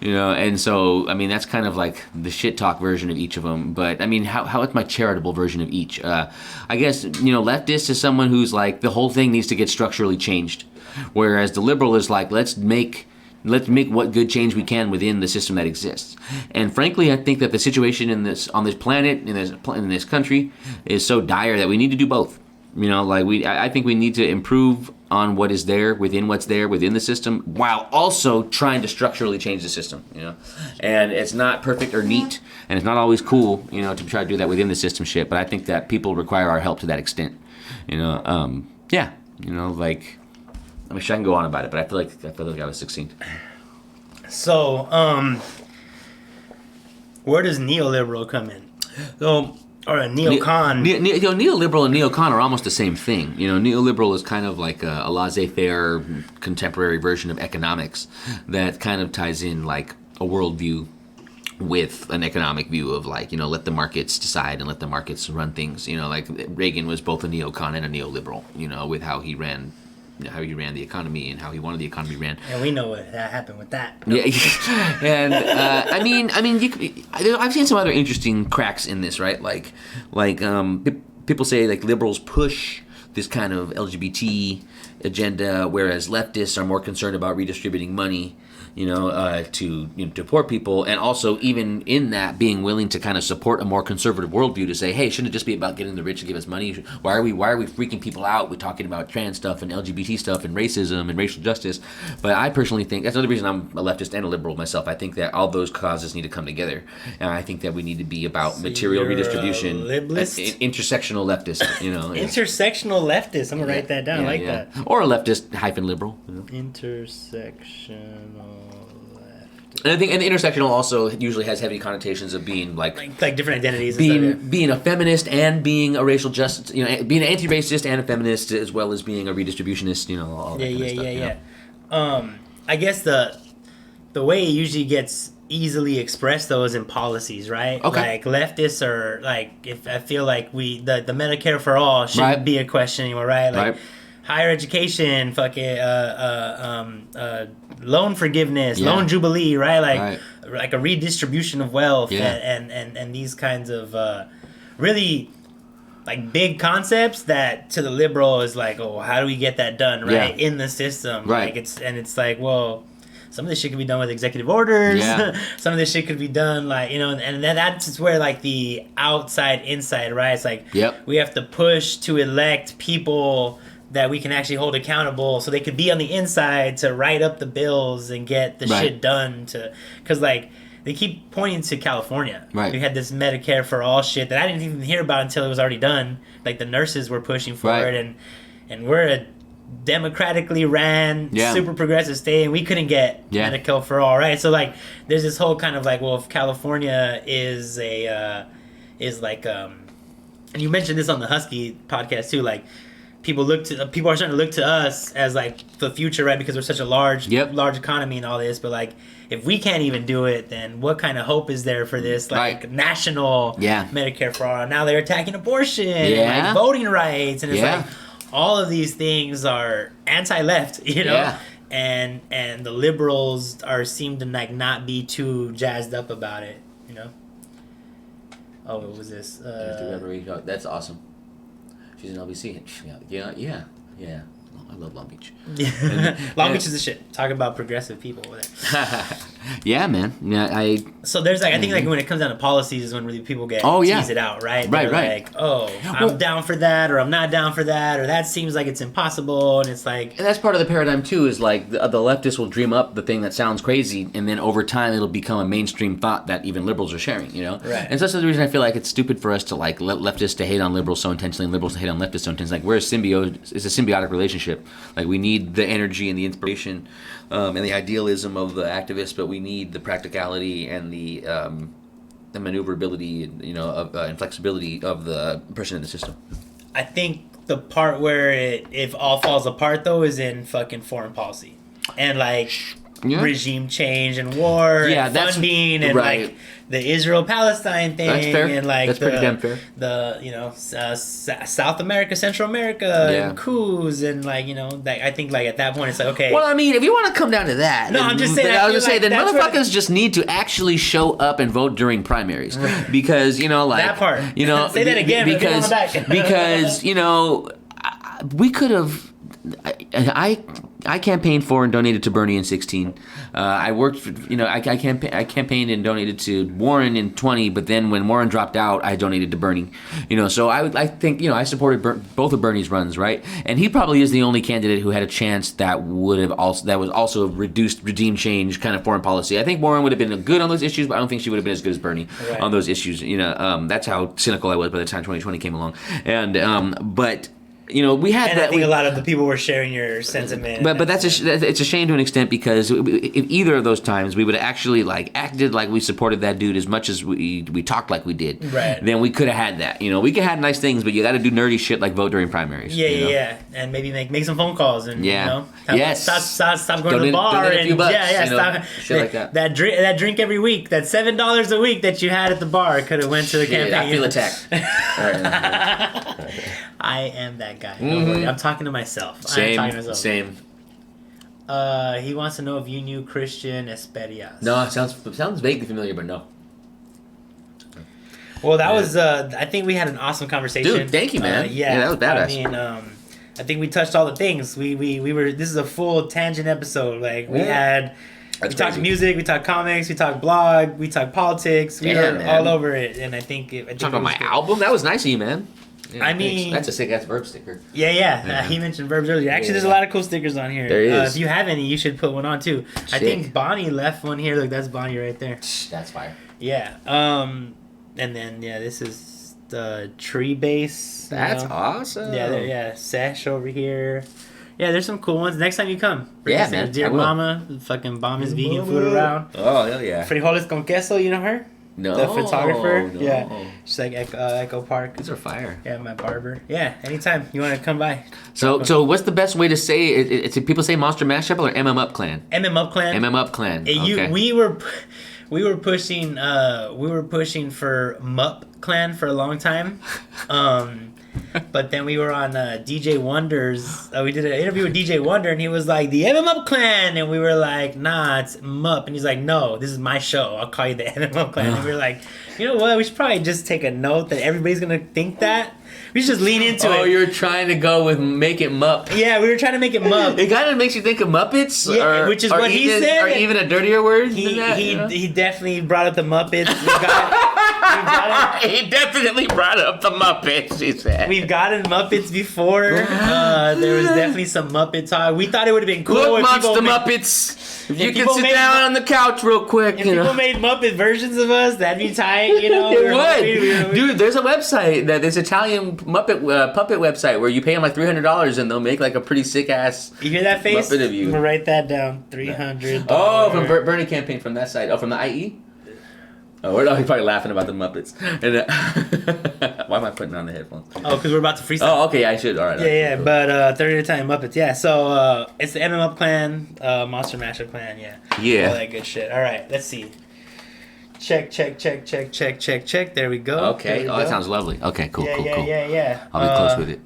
S4: And so, I mean, that's kind of like the shit talk version of each of them. But, I mean, how is my charitable version of each? I guess, leftist is someone who's like, the whole thing needs to get structurally changed. Whereas the liberal is like, let's make what good change we can within the system that exists. And frankly, I think that the situation on this planet, in this country, is so dire that we need to do both. I think we need to improve on what is there within the system, while also trying to structurally change the system. And it's not perfect or neat, and it's not always cool, to try to do that within the system shit. But I think that people require our help to that extent. I wish I can go on about it, but I feel like I was succinct.
S3: So, where does neoliberal come in? So, or a neocon?
S4: Neoliberal and neocon are almost the same thing. Neoliberal is kind of like a laissez-faire contemporary version of economics that kind of ties in like a worldview with an economic view of like, let the markets decide and let the markets run things. Like Reagan was both a neocon and a neoliberal, with how he ran the economy and how he wanted the economy ran.
S3: And we know what happened with that.
S4: Yeah, and I've seen some other interesting cracks in this, right? Like people say like liberals push this kind of LGBT agenda, whereas leftists are more concerned about redistributing money, to poor people, and also even in that being willing to kind of support a more conservative worldview to say, hey, shouldn't it just be about getting the rich to give us money? Why are we freaking people out? We're talking about trans stuff and LGBT stuff and racism and racial justice. But I personally think that's another reason I'm a leftist and a liberal myself. I think that all those causes need to come together, and I think that we need to be about material redistribution. Intersectional leftist,
S3: Intersectional leftist. I'm gonna write that down. That.
S4: Or a leftist - liberal.
S3: Intersectional.
S4: And I think the intersectional also usually has heavy connotations of being like
S3: different identities.
S4: Being a feminist and being a racial justice, being an anti-racist and a feminist, as well as being a redistributionist, all that kind of stuff.
S3: I guess the way it usually gets easily expressed though is in policies, right?
S4: Okay.
S3: Like leftists are like, if I feel like the Medicare for all shouldn't be a question anymore, right? Like higher education, loan forgiveness, loan jubilee, right? Like a redistribution of wealth, and these kinds of really like big concepts that to the liberal is like, oh, how do we get that done in the system?
S4: Right.
S3: Like it's like, well, some of this shit could be done with executive orders.
S4: Yeah.
S3: Some of this shit could be done like, and then that's where like the outside inside, right? It's like we have to push to elect people that we can actually hold accountable so they could be on the inside to write up the bills and get the shit done because like they keep pointing to California. Right. We had this Medicare for all shit that I didn't even hear about until it was already done. Like the nurses were pushing for it and we're a democratically ran super progressive state and we couldn't get Medicare for all, right? So like there's this whole kind of like, well, if California is and you mentioned this on the Husky podcast too, like people are starting to look to us as like the future, right? Because we're such a large economy and all this. But like, if we can't even do it, then what kind of hope is there for this like national Medicare for all? Now they're attacking abortion, and, like, voting rights, and it's like all of these things are anti-left, you know. Yeah. And the liberals seem to like not be too jazzed up about it, you know. Oh, what was this?
S4: That's awesome. She's in LBC. Yeah. I love Long Beach.
S3: Long Beach is the shit. Talk about progressive people over there.
S4: Yeah, man. Yeah,
S3: So there's like, I think like when it comes down to policies is when really people get tease it out, right? They're like, oh, I'm down for that, or I'm not down for that, or that seems like it's impossible, and it's like...
S4: And that's part of the paradigm too, is like the leftists will dream up the thing that sounds crazy, and then over time it'll become a mainstream thought that even liberals are sharing, you know?
S3: Right.
S4: And so that's the reason I feel like it's stupid for us to like let leftists to hate on liberals so intentionally, and liberals to hate on leftists so intensely. Like, it's a symbiotic relationship. Like, we need the energy and the inspiration and the idealism of the activists, but we need the practicality and the maneuverability, and flexibility of the person in the system.
S3: I think the part where it all falls apart though is in fucking foreign policy and like regime change and war and funding and like the Israel-Palestine thing. That's fair. And like
S4: pretty damn fair.
S3: South America, Central America, and coups, and like, I think like at that point it's like, okay.
S4: Well, I mean, if you want to come down to that,
S3: no, I'm just saying.
S4: I was gonna say that motherfuckers just need to actually show up and vote during primaries, because like
S3: that part. Say that again.
S4: Because we could have. I campaigned for and donated to Bernie in 2016. I worked for, I campaigned and donated to Warren in 2020, but then when Warren dropped out, I donated to Bernie. So I think I supported both of Bernie's runs, right? And he probably is the only candidate who had a chance that was also reduced regime change kind of foreign policy. I think Warren would have been good on those issues, but I don't think she would have been as good as Bernie on those issues. That's how cynical I was by the time 2020 came along. And but. We had
S3: and
S4: that.
S3: I think a lot of the people were sharing your sentiment.
S4: But it's a shame to an extent, because if either of those times we would have actually like acted like we supported that dude as much as we talked like we did, then we could have had that. We could have nice things, but you got to do nerdy shit like vote during primaries.
S3: Yeah, and maybe make some phone calls and stop going to the bar
S4: donate a few bucks,
S3: stop
S4: shit like that.
S3: That drink every week, that $7 a week that you had at the bar could have went to the campaign.
S4: I feel attacked.
S3: I am that guy. Don't worry. I'm talking to myself.
S4: Same.
S3: He wants to know if you knew Christian Esperias.
S4: No, it sounds vaguely familiar, but no.
S3: Well, that was. I think we had an awesome conversation.
S4: Dude, thank you, man. That was badass.
S3: I mean, I think we touched all the things. We were. This is a full tangent episode. Like we had. We talked music, we talked comics, we talked blog, we talked politics. We were all over it, and I think. Talk
S4: about my album. That was nice of you, man. Yeah,
S3: I mean,
S4: that's a sick ass verb sticker.
S3: Yeah. He mentioned verbs earlier. Actually, there's a lot of cool stickers on here.
S4: There is.
S3: If you have any, you should put one on too. Sick. I think Bonnie left one here. Look, that's Bonnie right there.
S4: That's fire.
S3: Yeah. And then this is the tree base.
S4: That's awesome.
S3: Yeah. Sesh over here. Yeah, there's some cool ones. Next time you come, bring us
S4: man.
S3: Dear Mama, fucking bomb his vegan food around.
S4: Oh hell yeah.
S3: Frijoles con queso, you know her?
S4: No,
S3: the photographer.
S4: No.
S3: Yeah, she's like Echo Park.
S4: These are fire.
S3: Yeah, my barber. Yeah, anytime you want to come by.
S4: So what's the best way to say it? It's people say Monster Mash Chapel or MmupClan?
S3: MmupClan.
S4: MmupClan. Okay.
S3: We were pushing for MmupClan for a long time. But then we were on DJ Wonder's. We did an interview with DJ Wonder, and he was like, the MmupClan, and we were like, nah, it's Mup, and he's like, no, this is my show. I'll call you the MmupClan. And we were like, you know what? We should probably just take a note that everybody's gonna think that. We should just lean into it.
S4: Oh, you're trying to go with make it Mup.
S3: Yeah, we were trying to make it Mup.
S4: It kind of makes you think of Muppets,
S3: which is what he said.
S4: Or even a dirtier word than that.
S3: He definitely brought up the Muppets.
S4: He definitely brought up the Muppets, he said.
S3: We've gotten Muppets before. There was definitely some Muppet talk. We thought it would have been cool.
S4: Look, Monster Muppets. If you can sit down on the couch real quick.
S3: If people made Muppet versions of us, that'd be tight.
S4: It would. Dude, there's a website, this Italian Muppet puppet website where you pay them like $300 and they'll make like a pretty sick ass.
S3: You hear that face?
S4: Muppet of you.
S3: I'm gonna write that down. $300.
S4: Oh, from Bernie campaign from that site. Oh, from the IE? Oh, he's probably laughing about the Muppets. And why am I putting on the headphones?
S3: Oh, because we're about to freestyle.
S4: Oh, okay, I should. All right.
S3: Yeah,
S4: cool.
S3: but 30 at a time Muppets. Yeah, so it's the MmupClan, Monster Masher Clan. Yeah.
S4: Yeah.
S3: All that good shit. All right, let's see. Check. There we go.
S4: Okay. Oh, that sounds lovely. Okay, cool.
S3: Yeah.
S4: I'll be close with it.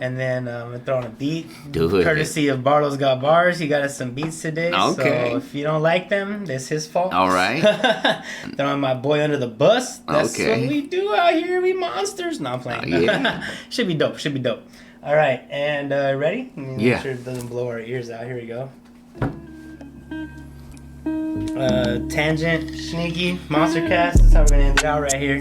S3: And then I'm gonna throw on a beat.
S4: Do it.
S3: Courtesy of Bartles Got Bars. He got us some beats today.
S4: Okay.
S3: So if you don't like them, that's his fault.
S4: All right.
S3: Throwing my boy under the bus. That's
S4: Okay.
S3: what we do out here. We monsters. No, I'm playing.
S4: Yeah.
S3: Should be dope. All right. And ready?
S4: Yeah.
S3: Make sure it doesn't blow our ears out. Here we go. Tanjint, Shneaky, Monster Cast. That's how we're gonna end it out right here.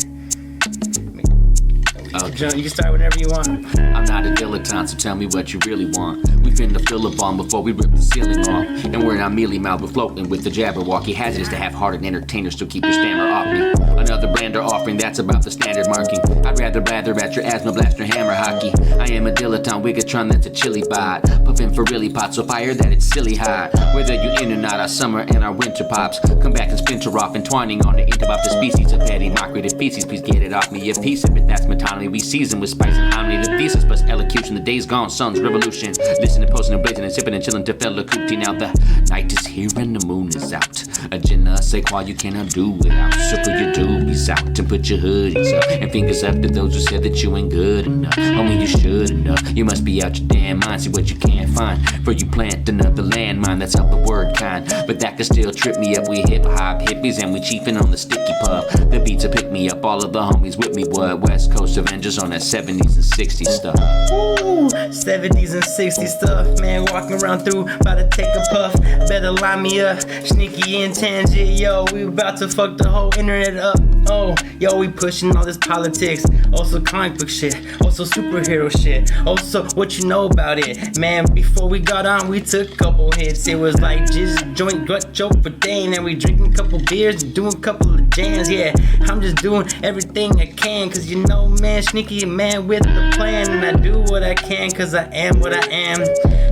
S4: Okay.
S3: You can start whenever you want.
S4: I'm not a dilettante, so tell me what you really want. We finna fill a bomb before we rip the ceiling off. And we're not mealy mouthed, we're floating with the Jabberwocky. Hazardous to half-hearted entertainers to keep your stammer off me. Another brand or offering, that's about the standard marking. I'd rather blather at your asthma blaster hammer hockey. I am a dilettante Wigatron, that's a chili bot. Puffin' for really pot, so fire that it's silly hot. Whether you in or not, our summer and our winter pops. Come back and splinter off, entwining on the interrupt the species of petty mockery to feces. Please get it off me, a piece of it, that's metonymy. We season with spice and harmony. The thesis plus elocution, the days gone, sun's revolution. Listening, posting, and blazing, and sipping and chilling to fella cootie. Now the night is here and the moon is out. A je ne sais quoi you cannot do without. So put your doobies out and put your hoodies up. And fingers up to those who said that you ain't good enough. Homie, you should enough. You must be out your damn mind, see what you can't find. For you plant another landmine, that's out the word kind. But that can still trip me up. We hip hop hippies and we chiefin' on the sticky puff. The beats will pick me up, all of the homies with me. What West Coast Avengers on that 70s and 60s stuff.
S3: Ooh, 70s and 60s stuff. Man, walking around through, about to take a puff. Better line me up, Shneaky and Tanjint. Yo, we about to fuck the whole internet up. Oh, yo, we pushing all this politics. Also comic book shit. Also superhero shit. Also what you know about it. Man, before we got on, we took a couple hits. It was like just joint, gut, choke, but dang. And we drinking a couple beers and doing a couple of jams. Yeah, I'm just doing everything I can. Cause you know, man, Shneaky, man with the plan. And I do what I can cause I am what I am.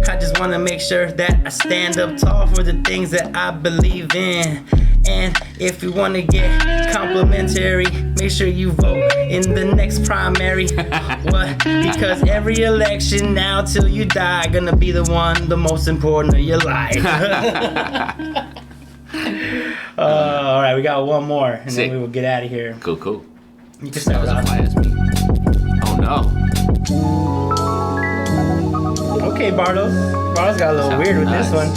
S3: I just wanna make sure that I stand up tall for the things that I believe in. And if you wanna get complimentary, make sure you vote in the next primary. What? Because every election now till you die gonna be the one, the most important of your life. Alright, we got one more and
S4: Sick.
S3: then we will get out of here.
S4: Cool.
S3: You can
S4: That
S3: start
S4: was
S3: off.
S4: as quiet as me. Oh no.
S3: Okay, Bartles. Bartles got a little
S4: Sounds
S3: weird with
S4: nice.
S3: this one.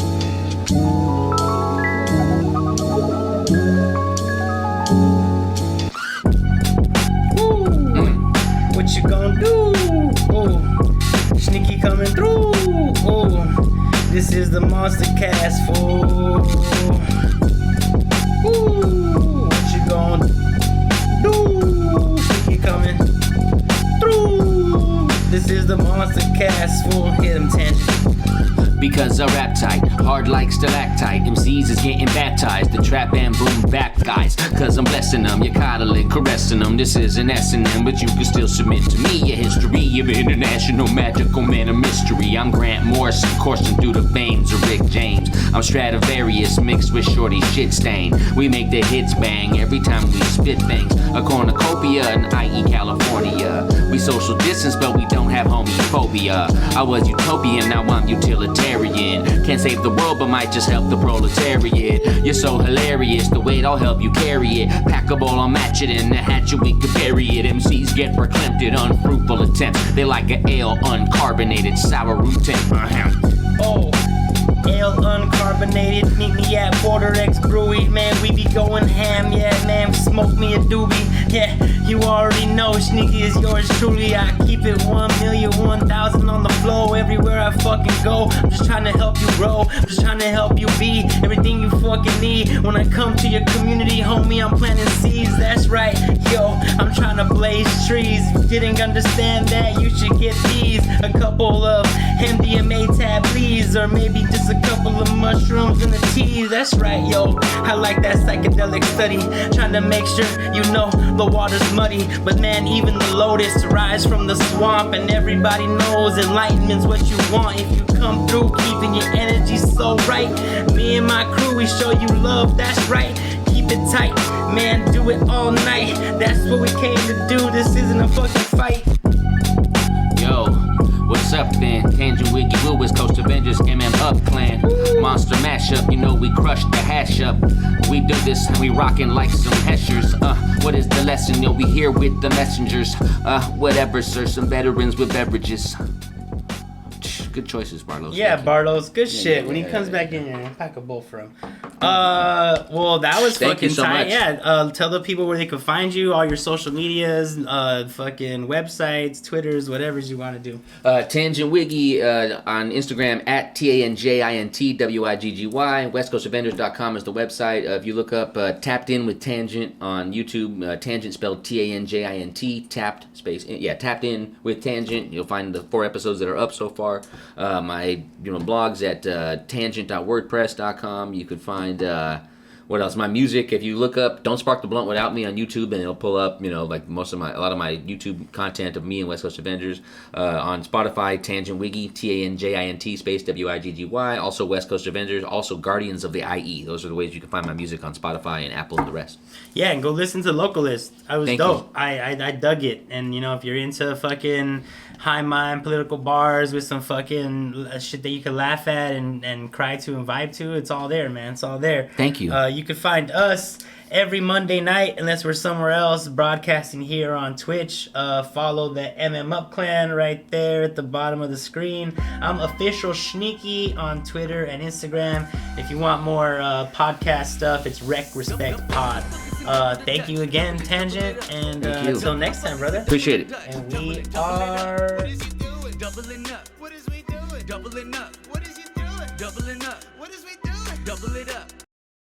S3: What you gonna do? Oh, Shneaky coming through. Oh, this is the Monster Cast, fool. Ooh, what you gonna do? Shneaky coming through. This is the Monster Cast, fool. Hit him, Tanjint.
S4: Because I rap tight, hard like stalactite. MCs is getting baptized, the trap and boom bap guys. Cause I'm blessing them, you're coddling, caressing them. This is an S&M, but you can still submit to me a history of international magical man of mystery. I'm Grant Morrison, coursing through the veins of Rick James. I'm Stradivarius mixed with Shorty shit stain. We make the hits bang every time we spit things. A cornucopia in I.E. California. We social distance, but we don't have homophobia. I was utopian, now I'm utilitarian. Can't save the world, but might just help the proletariat. You're so hilarious, the weight I'll help you carry it. Pack a ball, I'll match it in the hatchet, we could bury it. MCs get verklempt at unfruitful attempts. They like an ale, uncarbonated, sour root
S3: Oh, ale uncarbonated. Meet me at Border X Brewery. Man, we be going ham. Yeah, man, smoke me a doobie. Yeah, you already know Shneaky is yours truly. I keep it 1,000,000 on the flow everywhere I fucking go. I'm just trying to help you grow. I'm just trying to help you be everything you fucking need. When I come to your community, homie, I'm planting seeds. That's right, yo, I'm trying to blaze trees. If you didn't understand that, you should get these. A couple of MDMA tablets, or maybe just a couple of mushrooms in the tea. That's right, yo, I like that psychedelic study. Trying to make sure you know the water's muddy. But man, even the lotus rise from the swamp. And everybody knows enlightenment's what you want. If you come through keeping your energy so right, me and my crew, we show you love, that's right. Keep it tight, Man, do it all night. That's what we came to do. This isn't a fucking fight.
S4: Yo, what's up then? Tanjint Wiggy, West Coast Avengers, MmupClan. Monster mashup, you know we crushed the hash up. We do this and we rockin' like some heshers. What is the lesson? Yo, we here with the messengers. Whatever, sir, some veterans with beverages. Good choices, Barlos.
S3: Yeah, Barlos, good shit.
S4: yeah,
S3: When he
S4: yeah,
S3: comes
S4: yeah,
S3: back in here, pack a bowl for him. Well, that was
S4: Thank you
S3: fucking
S4: so
S3: tight.
S4: much.
S3: Yeah, tell the people where they can find you, all your social medias, fucking websites, Twitters, whatever you want to do.
S4: Tanjint Wiggy on Instagram at TanjintWiggy. WestCoastAvengers.com is the website. If you look up Tapped In with Tanjint on YouTube, Tanjint spelled Tanjint, Tapped space, yeah, Tapped In with Tanjint. You'll find the 4 episodes that are up so far. My blogs at tangent.wordpress.com. You could find what else? My music. If you look up "Don't Spark the Blunt Without Me" on YouTube, and it'll pull up, like a lot of my YouTube content of me and West Coast Avengers. On Spotify, Tanjint Wiggy, TanJint space Wiggy. Also West Coast Avengers. Also Guardians of the I.E. Those are the ways you can find my music on Spotify and Apple and the rest.
S3: Yeah, and go listen to Localist. I was
S4: Thank
S3: dope.
S4: you.
S3: I dug it. And if you're into fucking high mind political bars with some fucking shit that you can laugh at and cry to and vibe to, it's all there, man. It's all there.
S4: Thank you.
S3: You can find us every Monday night, unless we're somewhere else, broadcasting here on Twitch. Follow the MmupClan right there at the bottom of the screen. I'm official Shneaky on Twitter and Instagram. If you want more podcast stuff, it's Rec Respect Pod. Thank you again, Tanjint, and
S4: Thank you.
S3: until next time, brother.
S4: Appreciate it.
S3: And we are...
S2: What is he doing?
S1: Doubling up,
S2: What is we doing?
S1: doubling up,
S2: What is he doing?
S1: doubling up,
S2: What is we doing?
S1: double it up.